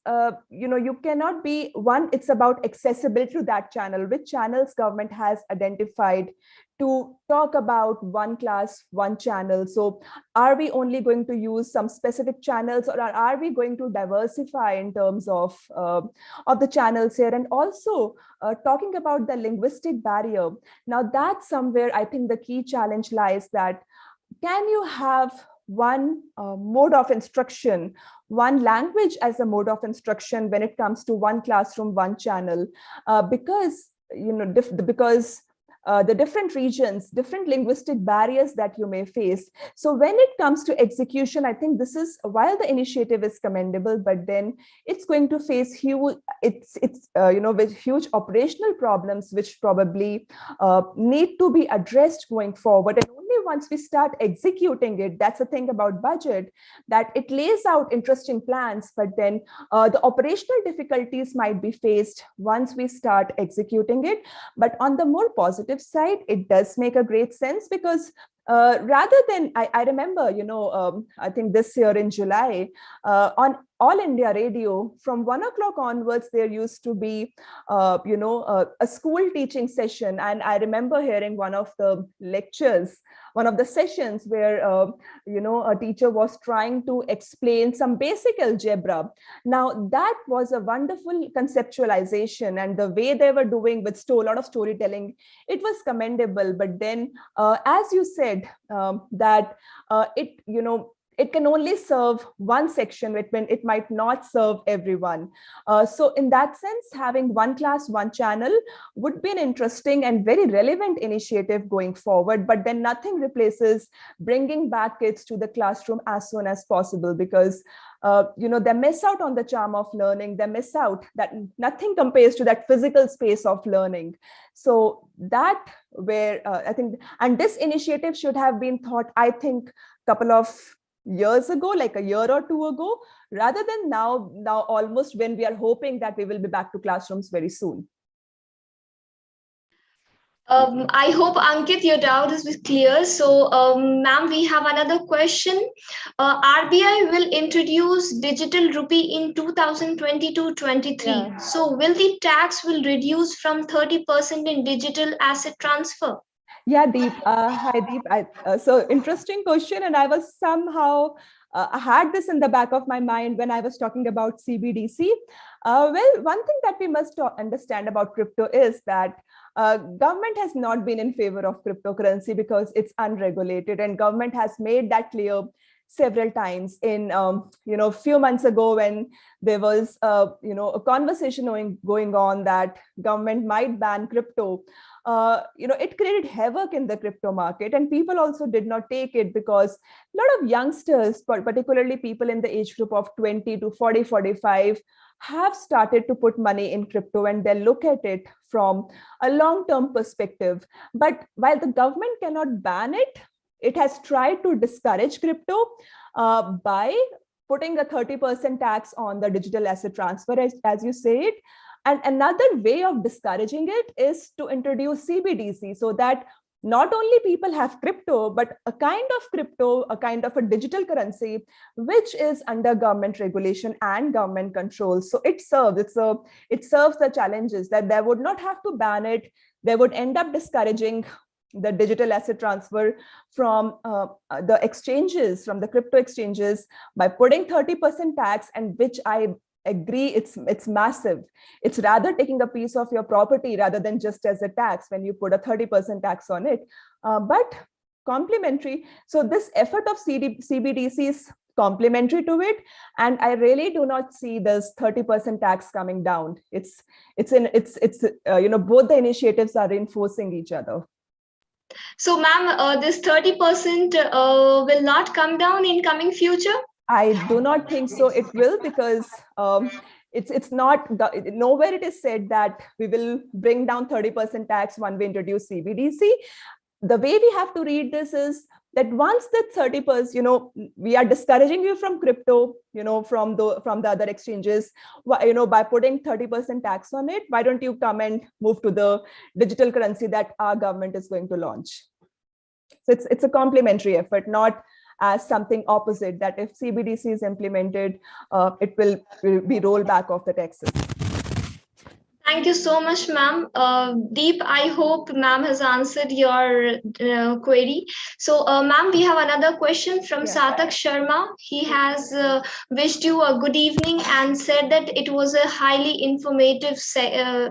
you cannot be it's about accessibility to that channel, which channels government has identified to talk about one class, one channel. So are we only going to use some specific channels, or are we going to diversify in terms of the channels here? And also talking about the linguistic barrier. Now that's somewhere I think the key challenge lies, that can you have one mode of instruction, one language as a mode of instruction when it comes to one classroom, one channel, because the different regions, different linguistic barriers that you may face. So when it comes to execution, I think this is, while the initiative is commendable, but then it's going to face huge, with huge operational problems, which probably need to be addressed going forward. And only once we start executing it, that's the thing about budget, that it lays out interesting plans, but then the operational difficulties might be faced once we start executing it. But on the more positive side, it does make a great sense, because rather than, I remember, I think this year in July, on All India Radio, from 1 o'clock onwards, there used to be, a school teaching session. And I remember hearing one of the lectures, one of the sessions where, a teacher was trying to explain some basic algebra. Now, that was a wonderful conceptualization, and the way they were doing with a lot of storytelling, it was commendable. But then, as you said, that it can only serve one section, it might not serve everyone. So in that sense, having one class, one channel would be an interesting and very relevant initiative going forward. But then nothing replaces bringing back kids to the classroom as soon as possible, because they miss out on the charm of learning. They miss out, that nothing compares to that physical space of learning. So that where I think, and this initiative should have been thought, I think, a couple of years ago, like a year or two ago, rather than now almost when we are hoping that we will be back to classrooms very soon.
I hope, Ankit, your doubt is clear. So, ma'am, we have another question. RBI will introduce digital rupee in 2022-23. Yeah. So, will the tax will reduce from 30% in digital asset transfer?
Yeah, Deep. Hi, Deep. So interesting question. And I was somehow, I had this in the back of my mind when I was talking about CBDC. Well, one thing that we must understand about crypto is that government has not been in favor of cryptocurrency because it's unregulated, and government has made that clear several times. In a few months ago, when there was a conversation going on that government might ban crypto, it created havoc in the crypto market, and people also did not take it, because a lot of youngsters, particularly people in the age group of 20 to 40, 45, have started to put money in crypto, and they look at it from a long-term perspective. But while the government cannot ban it, it has tried to discourage crypto by putting a 30% tax on the digital asset transfer, as you say it. And another way of discouraging it is to introduce CBDC, so that not only people have crypto, but a kind of crypto, a kind of a digital currency, which is under government regulation and government control. So it serves the challenges that they would not have to ban it. They would end up discouraging the digital asset transfer from the exchanges, from the crypto exchanges, by putting 30% tax, and which I agree, it's massive. It's rather taking a piece of your property rather than just as a tax when you put a 30% tax on it, but complementary. So this effort of CBDC is complementary to it, and I really do not see this 30% tax coming down. It's both the initiatives are reinforcing each other.
So ma'am, this 30% will not come down in coming future?
I do not think so. It will, because it's not nowhere it is said that we will bring down 30% tax when we introduce CBDC. The way we have to read this is that once the 30%, we are discouraging you from crypto, from the other exchanges, by putting 30% tax on it. Why don't you come and move to the digital currency that our government is going to launch? So it's a complementary effort, not as something opposite, that if CBDC is implemented, it will be rolled back of the taxes.
Thank you so much, ma'am. Deep, I hope ma'am has answered your query. So, ma'am, we have another question from Satak Sharma. He has wished you a good evening and said that it was a highly informative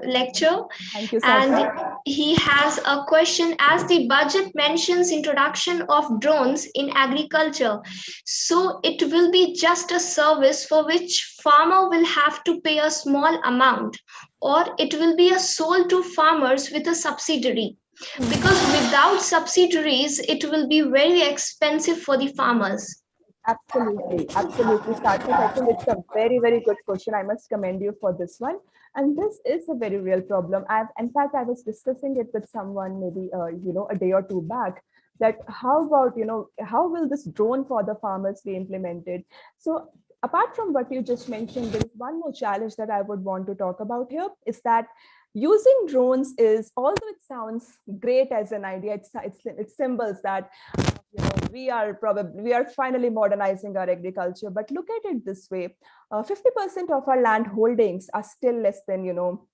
lecture.
Thank you, Satak.
And he has a question: as the budget mentions introduction of drones in agriculture, so it will be just a service for which farmer will have to pay a small amount, or it will be a sold to farmers with a subsidiary, because without subsidiaries it will be very expensive for the farmers.
Absolutely, Satak. I think it's a very, very good question. I must commend you for this one. And this is a very real problem. In fact, I was discussing it with someone maybe a day or two back, that how about how will this drone for the farmers be implemented? So apart from what you just mentioned, there is one more challenge that I would want to talk about here, is that using drones is, although it sounds great as an idea, it's symbols that we are finally modernizing our agriculture. But look at it this way: 50% of our land holdings are still less than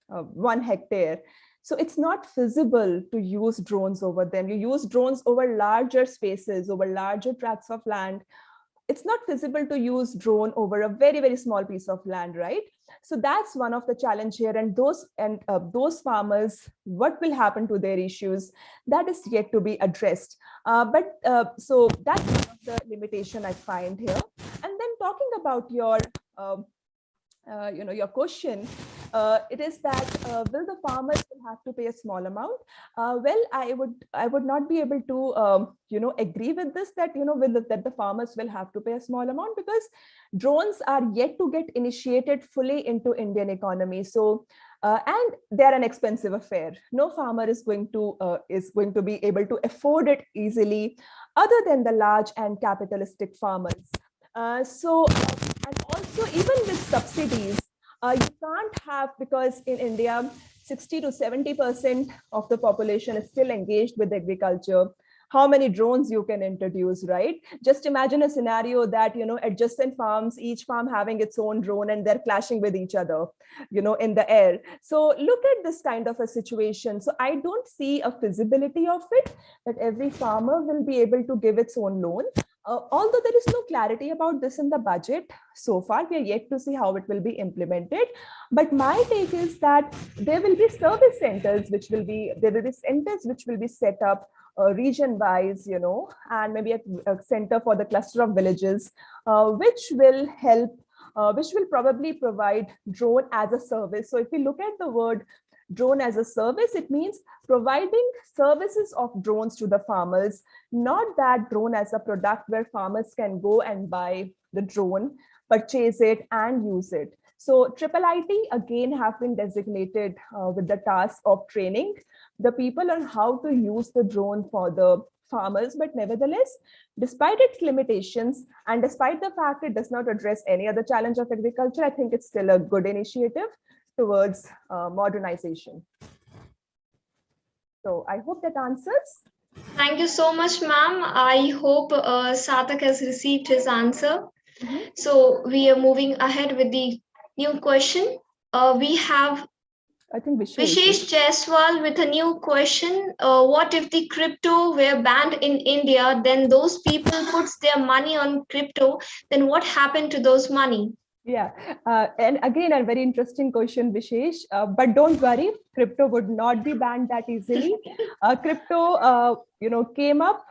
1 hectare. So it's not feasible to use drones over them. You use drones over larger spaces, over larger tracts of land. It's not feasible to use drone over a very, very small piece of land, right? So that's one of the challenge here. And those farmers, what will happen to their issues? That is yet to be addressed. So that's one of the limitation I find here. And then talking about your question, it is that will the farmers have to pay a small amount? Well, I would not be able to agree with this, that that the farmers will have to pay a small amount, because drones are yet to get initiated fully into Indian economy. So and they're an expensive affair. No farmer is going to be able to afford it easily, other than the large and capitalistic farmers. And also, even with subsidies, you can't have, because in India, 60 to 70% of the population is still engaged with agriculture. How many drones you can introduce, right? Just imagine a scenario that, adjacent farms, each farm having its own drone, and they're clashing with each other, in the air. So look at this kind of a situation. So I don't see a feasibility of it, that every farmer will be able to give its own loan. Although there is no clarity about this in the budget so far, we are yet to see how it will be implemented. But my take is that there will be service centers, there will be centers which will be set up region-wise, and maybe a center for the cluster of villages, which will help, which will probably provide drone as a service. So if we look at the word drone as a service, it means providing services of drones to the farmers, not that drone as a product where farmers can go and buy the drone, purchase it and use it. So IIIT again have been designated with the task of training the people on how to use the drone for the farmers. But nevertheless, despite its limitations, and despite the fact it does not address any other challenge of agriculture, I think it's still a good initiative towards modernization. So I hope that answers.
Thank you so much, ma'am. I hope Satak has received his answer. So we are moving ahead with the new question. We have
I think
Vishesh Jaiswal with a new question. What if the crypto were banned in India? Then those people puts their money on crypto. Then what happened to those money?
Yeah, and again, a very interesting question, Vishesh. But don't worry, crypto would not be banned that easily. Crypto, came up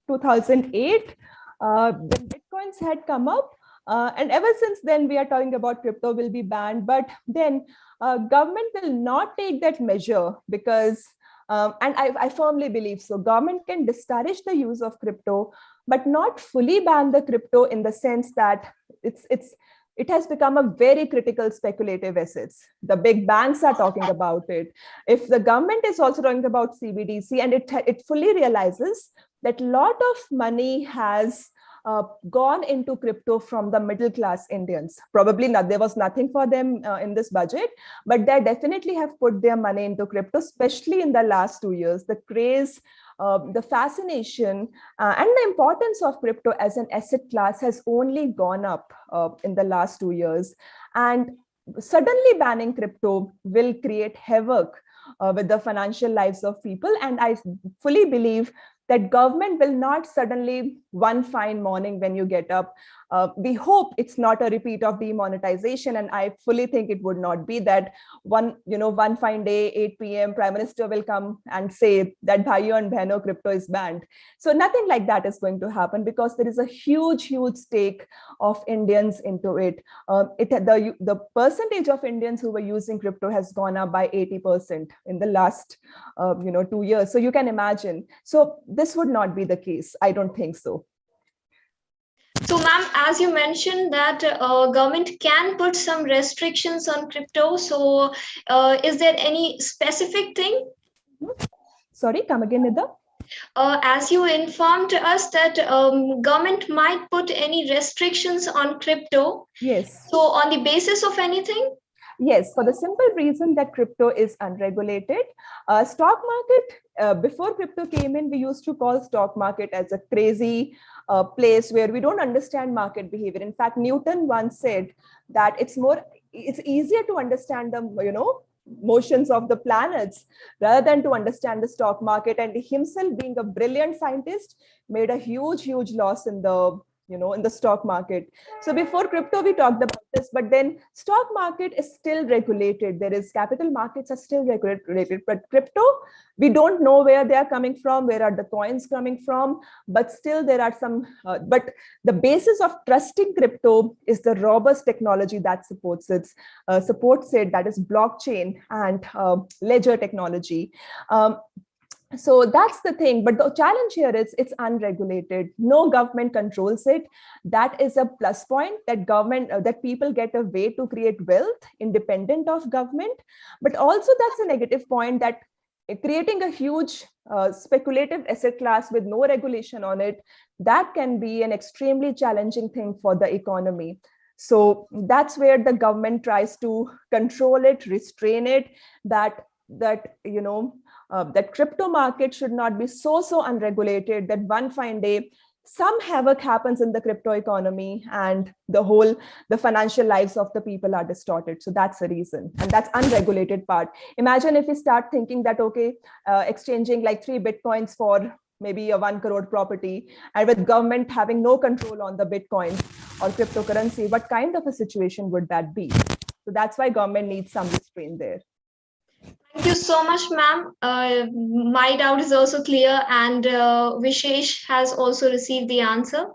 2008. When bitcoins had come up, and ever since then, we are talking about crypto will be banned. But then, government will not take that measure because, and I firmly believe so. Government can discourage the use of crypto, but not fully ban the crypto in the sense that it has become a very critical speculative assets. The big banks are talking about it. If the government is also talking about CBDC, and it fully realizes that a lot of money has gone into crypto from the middle class Indians. Probably not, there was nothing for them in this budget, but they definitely have put their money into crypto, especially in the last 2 years. The craze, the fascination, and the importance of crypto as an asset class has only gone up in the last 2 years. And suddenly banning crypto will create havoc with the financial lives of people. And I fully believe that government will not suddenly one fine morning when you get up. We hope it's not a repeat of demonetization, and I fully think it would not be that one fine day, 8 p.m., Prime Minister will come and say that Bhaiyo and Behno crypto is banned. So nothing like that is going to happen because there is a huge stake of Indians into it. The percentage of Indians who were using crypto has gone up by 80% in the last 2 years. So you can imagine. So this would not be the case. I don't think so.
So, ma'am, as you mentioned that government can put some restrictions on crypto. So, is there any specific thing?
Sorry, come again, Nida.
As you informed us that government might put any restrictions on crypto.
Yes.
So, on the basis of anything?
Yes, for the simple reason that crypto is unregulated. Stock market, before crypto came in, we used to call stock market as a crazy place where we don't understand market behavior. In fact, Newton once said that it's easier to understand the, motions of the planets rather than to understand the stock market. And himself, being a brilliant scientist, made a huge loss in the stock market. So before crypto, we talked about this, but then stock market is still regulated. There is capital markets are still regulated, but crypto, we don't know where they are coming from, where are the coins coming from, but still there are some, but the basis of trusting crypto is the robust technology that supports it, that is blockchain and ledger technology. So that's the thing. But the challenge here is it's unregulated. No government controls it. That is a plus point, that that people get a way to create wealth independent of government. But also that's a negative point, that creating a huge speculative asset class with no regulation on it, that can be an extremely challenging thing for the economy. So that's where the government tries to control it, restrain it, that crypto market should not be so unregulated that one fine day some havoc happens in the crypto economy and the financial lives of the people are distorted. So that's the reason, and that's unregulated part. Imagine if we start thinking that, okay, exchanging like 3 bitcoins for maybe a 1 crore property, and with government having no control on the bitcoins or cryptocurrency, what kind of a situation would that be? So that's why government needs some restraint there.
Thank you so much, ma'am. My doubt is also clear, and Vishesh has also received the answer.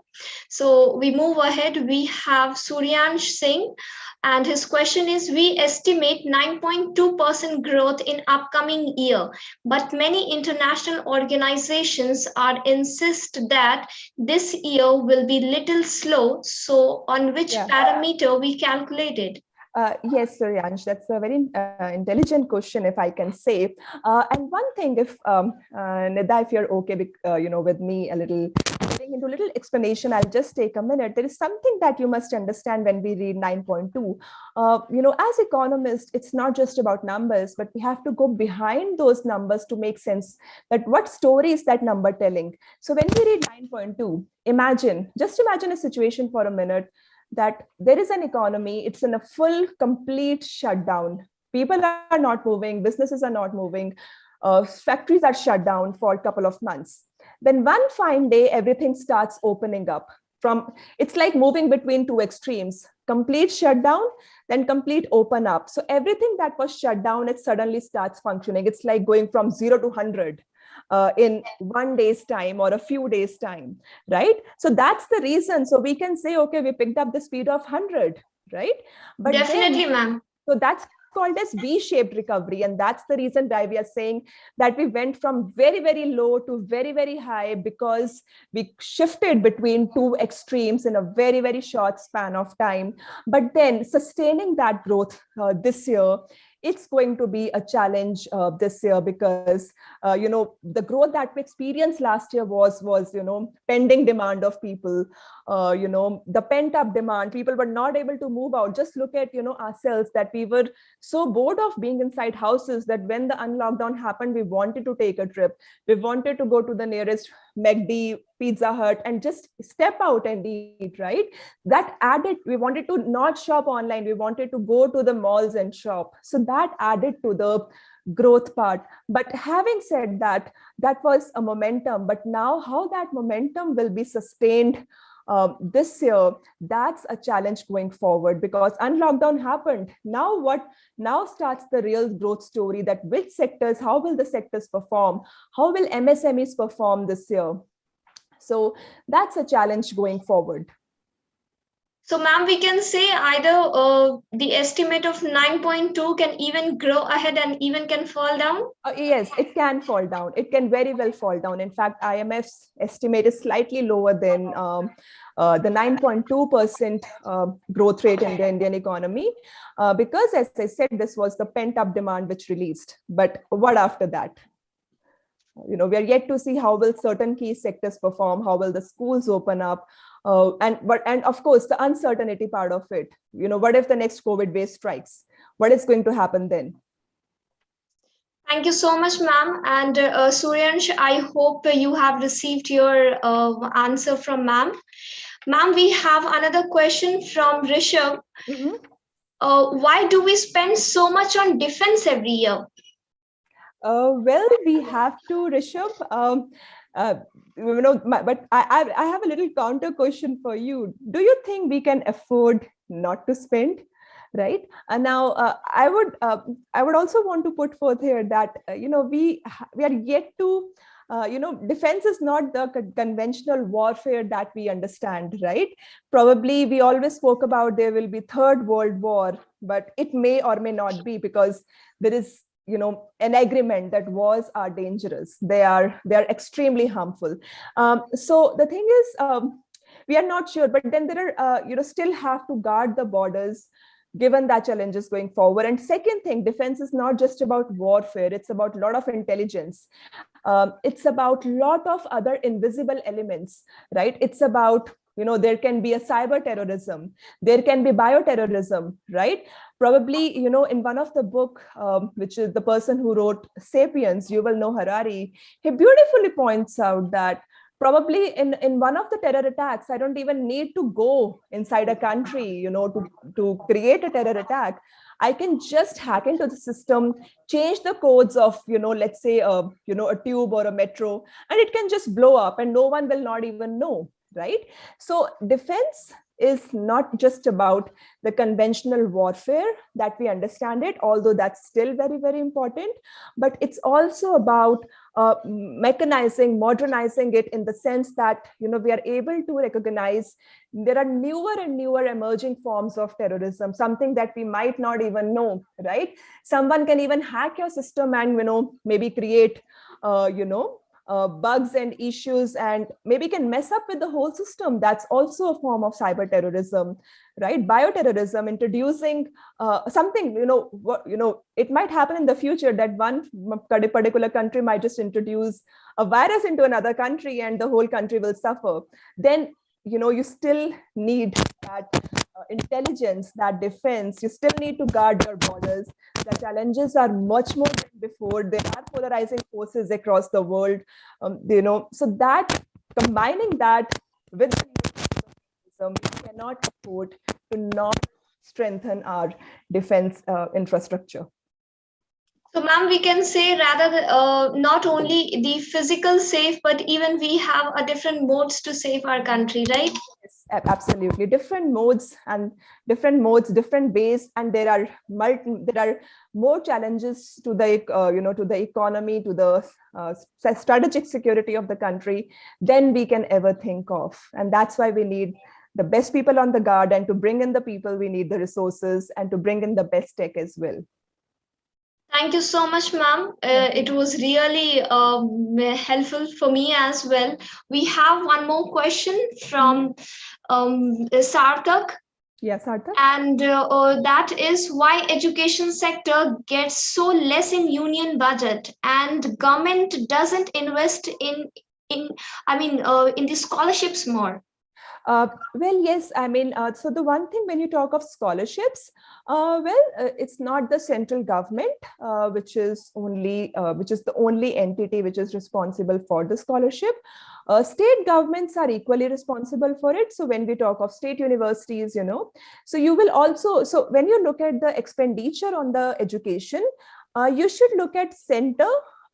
So we move ahead. We have Suryansh Singh, and his question is: we estimate 9.2% growth in upcoming year, but many international organizations are insist that this year will be little slow. So on which parameter we calculated?
Yes, Suryansh, that's a very intelligent question, if I can say. And one thing, if Nida, if you're okay, with me a little getting into a little explanation, I'll just take a minute. There is something that you must understand when we read 9.2. As economists, it's not just about numbers, but we have to go behind those numbers to make sense that what story is that number telling. So when we read 9.2, just imagine a situation for a minute that there is an economy, it's in a full, complete shutdown. People are not moving, businesses are not moving, factories are shut down for a couple of months. Then one fine day, everything starts opening up. It's like moving between two extremes, complete shutdown, then complete open up. So everything that was shut down, it suddenly starts functioning. It's like going from 0 to 100. In one day's time or a few days' time, right? So that's the reason. So we can say, okay, we picked up the speed of 100, right? But
definitely, ma'am.
So that's called as V-shaped recovery. And that's the reason why we are saying that we went from very, very low to very, very high, because we shifted between two extremes in a very, very short span of time. But then sustaining that growth this year, it's going to be a challenge this year, because the growth that we experienced last year was pending demand of people, the pent up demand. People were not able to move out. Just look at ourselves, that we were so bored of being inside houses that when the unlockdown happened, we wanted to take a trip. We wanted to go to the nearest McD, Pizza Hut, and just step out and eat, right? That added, we wanted to not shop online. We wanted to go to the malls and shop. So that added to the growth part. But having said that, that was a momentum. But now how that momentum will be sustained this year, that's a challenge going forward, because unlockdown happened. Now starts the real growth story, that which sectors, how will the sectors perform? How will MSMEs perform this year? So that's a challenge going forward.
So, ma'am, we can say either the estimate of 9.2 can even grow ahead and even can fall down?
Yes, it can fall down. It can very well fall down. In fact, IMF's estimate is slightly lower than the 9.2% growth rate in the Indian economy, because, as I said, this was the pent-up demand which released. But what after that? We are yet to see how will certain key sectors perform, how will the schools open up, and of course the uncertainty part of it. What if the next COVID wave strikes? What is going to happen then?
Thank you so much, ma'am. And Suryansh, I hope you have received your answer from ma'am. Ma'am, we have another question from Rishabh.
Mm-hmm.
Why do we spend so much on defense every year?
Well, we have to, Rishabh. But I have a little counter question for you. Do you think we can afford not to spend? Right. And now I would also want to put forth here that we are yet to defense is not the conventional warfare that we understand, right? Probably we always spoke about there will be Third World War, but it may or may not be, because there is an agreement that wars are dangerous. They are extremely harmful. So the thing is, we are not sure, but then there are still have to guard the borders given that challenges going forward. And second thing, defense is not just about warfare. It's about a lot of intelligence. It's about a lot of other invisible elements, right? It's about there can be a cyber terrorism, there can be bioterrorism, right? Probably, in one of the book, which is the person who wrote Sapiens, Yuval Noah Harari, he beautifully points out that probably in one of the terror attacks, I don't even need to go inside a country, to create a terror attack. I can just hack into the system, change the codes of, let's say, a tube or a metro, and it can just blow up and no one will not even know, right? So defense is not just about the conventional warfare that we understand it, although that's still very, very important, but it's also about mechanizing, modernizing it in the sense that, we are able to recognize there are newer and newer emerging forms of terrorism, something that we might not even know, right? Someone can even hack your system and, maybe create, bugs and issues and maybe can mess up with the whole system. That's also a form of cyber terrorism, right? Bioterrorism, introducing something, it might happen in the future that one particular country might just introduce a virus into another country and the whole country will suffer. Then, you still need that intelligence, that defense. You still need to guard your borders. The challenges are much more than before. There are polarizing forces across the world, so that combining that with the we cannot afford to not strengthen our defense infrastructure.
So, ma'am, we can say rather not only the physical safe, but even we have a different modes to save our country, right?
Yes, absolutely. Different modes, different ways, and there are more challenges to the to the economy, to the strategic security of the country than we can ever think of, and that's why we need the best people on the guard, and to bring in the people, we need the resources, and to bring in the best tech as well.
Thank you so much, ma'am. It was really helpful for me as well. We have one more question from Sarthak.
Yes, Sarthak.
And that is why education sector gets so less in union budget and government doesn't invest in the scholarships more.
Well, yes, so the one thing when you talk of scholarships, it's not the central government, which is the only entity which is responsible for the scholarship. State governments are equally responsible for it. So when we talk of state universities, so you will also, so when you look at the expenditure on the education, you should look at center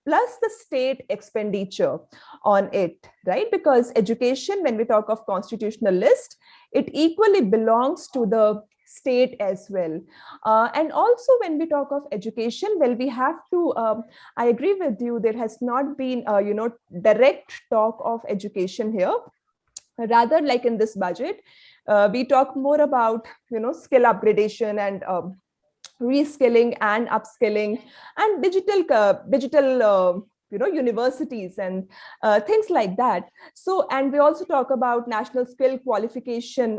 plus the state expenditure on it, right? Because education, when we talk of constitutional list, it equally belongs to the state as well. And also when we talk of education, well, we have to, I agree with you, there has not been, direct talk of education here. Rather, like in this budget, we talk more about, skill upgradation and reskilling and upskilling and digital universities and things like that. So, and we also talk about national skill qualification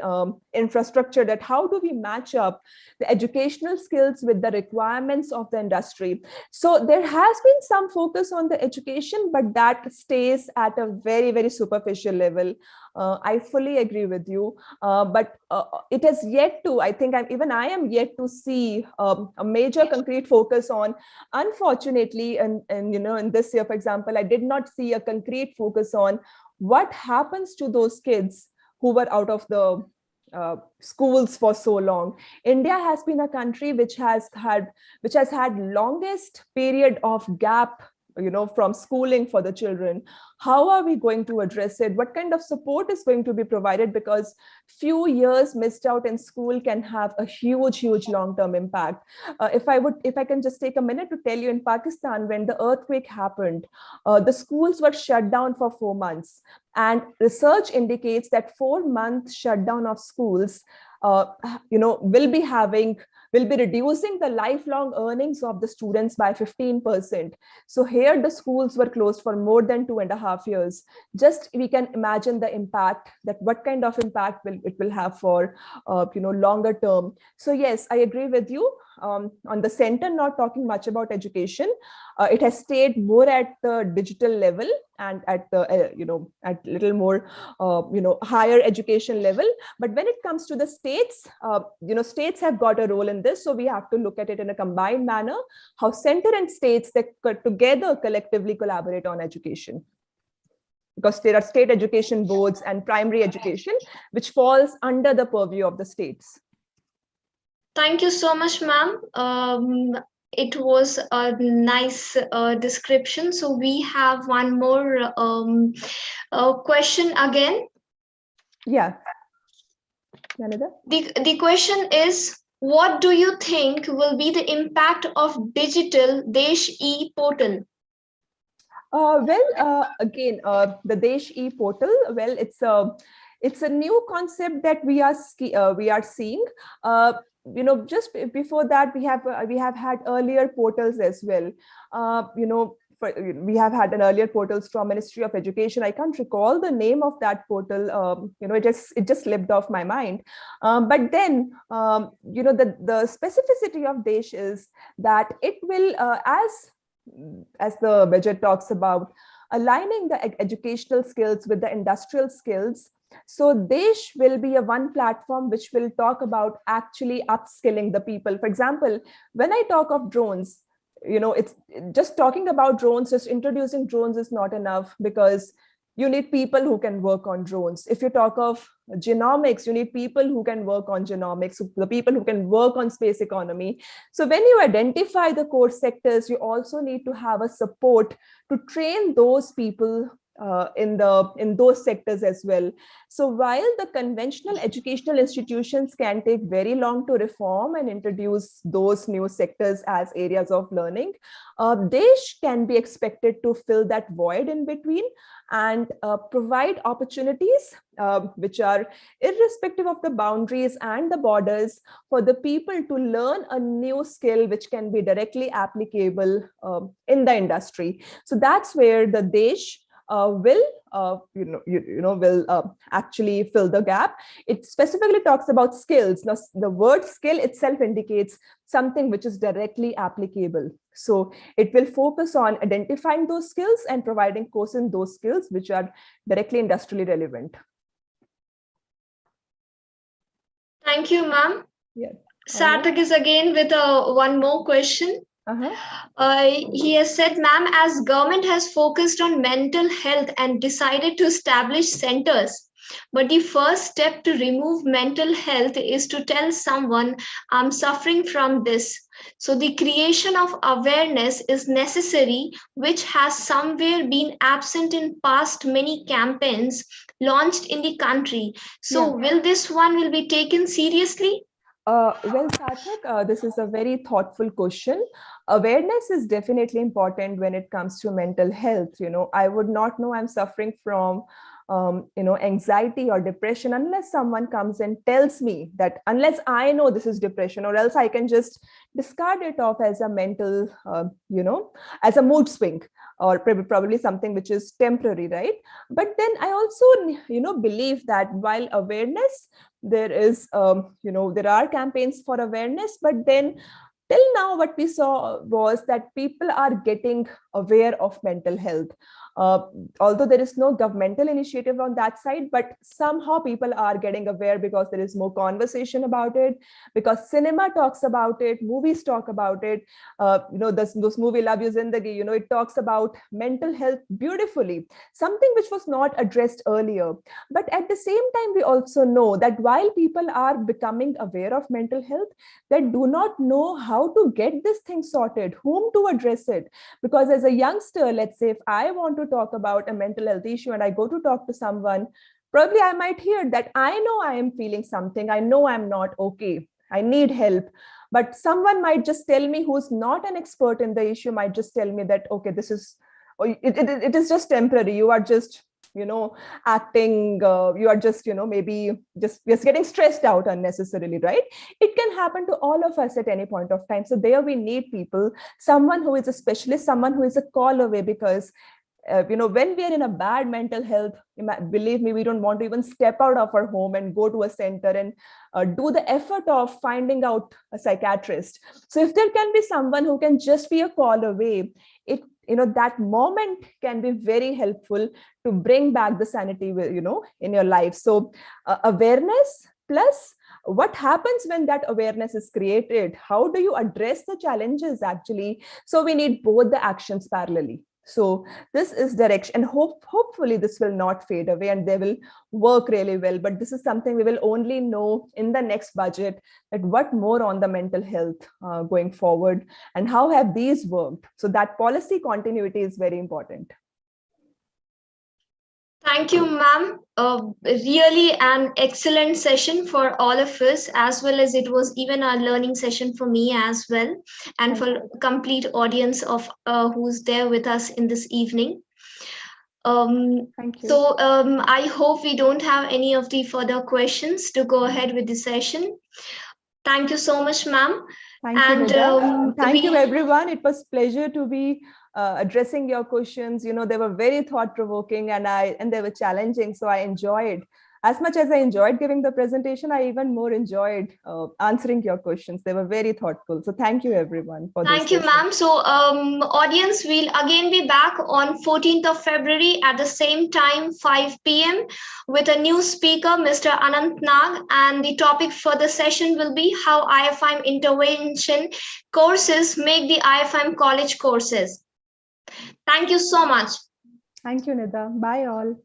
infrastructure, that how do we match up the educational skills with the requirements of the industry. So there has been some focus on the education, but that stays at a very, very superficial level. I fully agree with you, but it has yet to, I think I am yet to see a major concrete focus on, unfortunately, and in this year, for example, I did not see a concrete focus on what happens to those kids who were out of the schools for so long. India has been a country which has had longest period of gap from schooling for the children. How are we going to address it? What kind of support is going to be provided? Because few years missed out in school can have a huge long-term impact. If I can just take a minute to tell you, in Pakistan, when the earthquake happened, the schools were shut down for 4 months. And research indicates that 4-month shutdown of schools will be reducing the lifelong earnings of the students by 15%. So here the schools were closed for more than 2.5 years. Just we can imagine the impact, that what kind of impact it will have for longer term. So yes, I agree with you. On the center, not talking much about education. It has stayed more at the digital level and at the at little more higher education level. But when it comes to the states, states have got a role in this. So we have to look at it in a combined manner, how center and states that together collectively collaborate on education. Because there are state education boards and primary education, which falls under the purview of the states.
Thank you so much, ma'am. It was a nice description. So we have one more question again.
Yeah. Another?
The question is, what do you think will be the impact of digital Desh-E portal?
Again, the Desh-E portal, well, it's a new concept that we are seeing. Just before that, we have had earlier portals as well. we have had an earlier portals from Ministry of Education. I can't recall the name of that portal. It just slipped off my mind. But then, the specificity of Desh is that it will, as the budget talks about, aligning the educational skills with the industrial skills. So Desh will be a one platform which will talk about actually upskilling the people. For example, when I talk of drones, it's just talking about drones, just introducing drones is not enough, because you need people who can work on drones. If you talk of genomics, you need people who can work on genomics, the people who can work on space economy. So when you identify the core sectors, you also need to have a support to train those people in those sectors as well. So while the conventional educational institutions can take very long to reform and introduce those new sectors as areas of learning, Desh can be expected to fill that void in between and provide opportunities which are irrespective of the boundaries and the borders for the people to learn a new skill which can be directly applicable in the industry. So that's where the Desh will actually fill the gap. It specifically talks about skills. Now, the word skill itself indicates something which is directly applicable. So it will focus on identifying those skills and providing courses in those skills which are directly industrially relevant.
Thank you, ma'am.
Yeah.
Sarthak is again with one more question. He has said, ma'am, as government has focused on mental health and decided to establish centers, but the first step to remove mental health is to tell someone, I'm suffering from this. So the creation of awareness is necessary, which has somewhere been absent in past many campaigns launched in the country. So will this one will be taken seriously?
Well, Sarthak, this is a very thoughtful question. Awareness is definitely important when it comes to mental health. I would not know I'm suffering from, anxiety or depression unless someone comes and tells me that, unless I know this is depression, or else I can just discard it off as a mental, as a mood swing, or probably something which is temporary, right? But then I also, believe that while awareness, there is, there are campaigns for awareness, but then till now what we saw was that people are getting aware of mental health. Although there is no governmental initiative on that side, but somehow people are getting aware because there is more conversation about it, because cinema talks about it, movies talk about it. Those movie Love You Zindagi, it talks about mental health beautifully, something which was not addressed earlier. But at the same time, we also know that while people are becoming aware of mental health, they do not know how to get this thing sorted, whom to address it. Because as a youngster, let's say if I want to talk about a mental health issue and I go to talk to someone, probably I might hear that I know I am feeling something, I know I'm not okay, I need help. But someone might just tell me, who's not an expert in the issue, might just tell me that, okay, this is, it is just temporary, you are just acting, you are just maybe just getting stressed out unnecessarily, right? It can happen to all of us at any point of time. So there we need people, someone who is a specialist, someone who is a call away, because when we are in a bad mental health, believe me, we don't want to even step out of our home and go to a center and do the effort of finding out a psychiatrist. So if there can be someone who can just be a call away, that moment can be very helpful to bring back the sanity, in your life. So awareness plus what happens when that awareness is created, how do you address the challenges actually? So we need both the actions parallelly. So this is direction, and hopefully this will not fade away and they will work really well. But this is something we will only know in the next budget, that what more on the mental health going forward and how have these worked. So that policy continuity is very important.
Thank you, ma'am. Really an excellent session for all of us, as well as it was even a learning session for me as well, and for complete audience of who's there with us in this evening.
Thank you.
So I hope we don't have any of the further questions to go ahead with the session. Thank you so much, ma'am.
Thank you, Vida. Thank you, everyone. It was a pleasure to be addressing your questions. They were very thought-provoking and they were challenging. So I enjoyed. As much as I enjoyed giving the presentation, I even more enjoyed answering your questions. They were very thoughtful. So thank you, everyone, for this.
Thank you, ma'am. So, audience, we'll again be back on 14th of February at the same time, 5 p.m. with a new speaker, Mr. Anant Nag. And the topic for the session will be how IFIM intervention courses make the IFIM College courses. Thank you so much.
Thank you, Nida. Bye, all.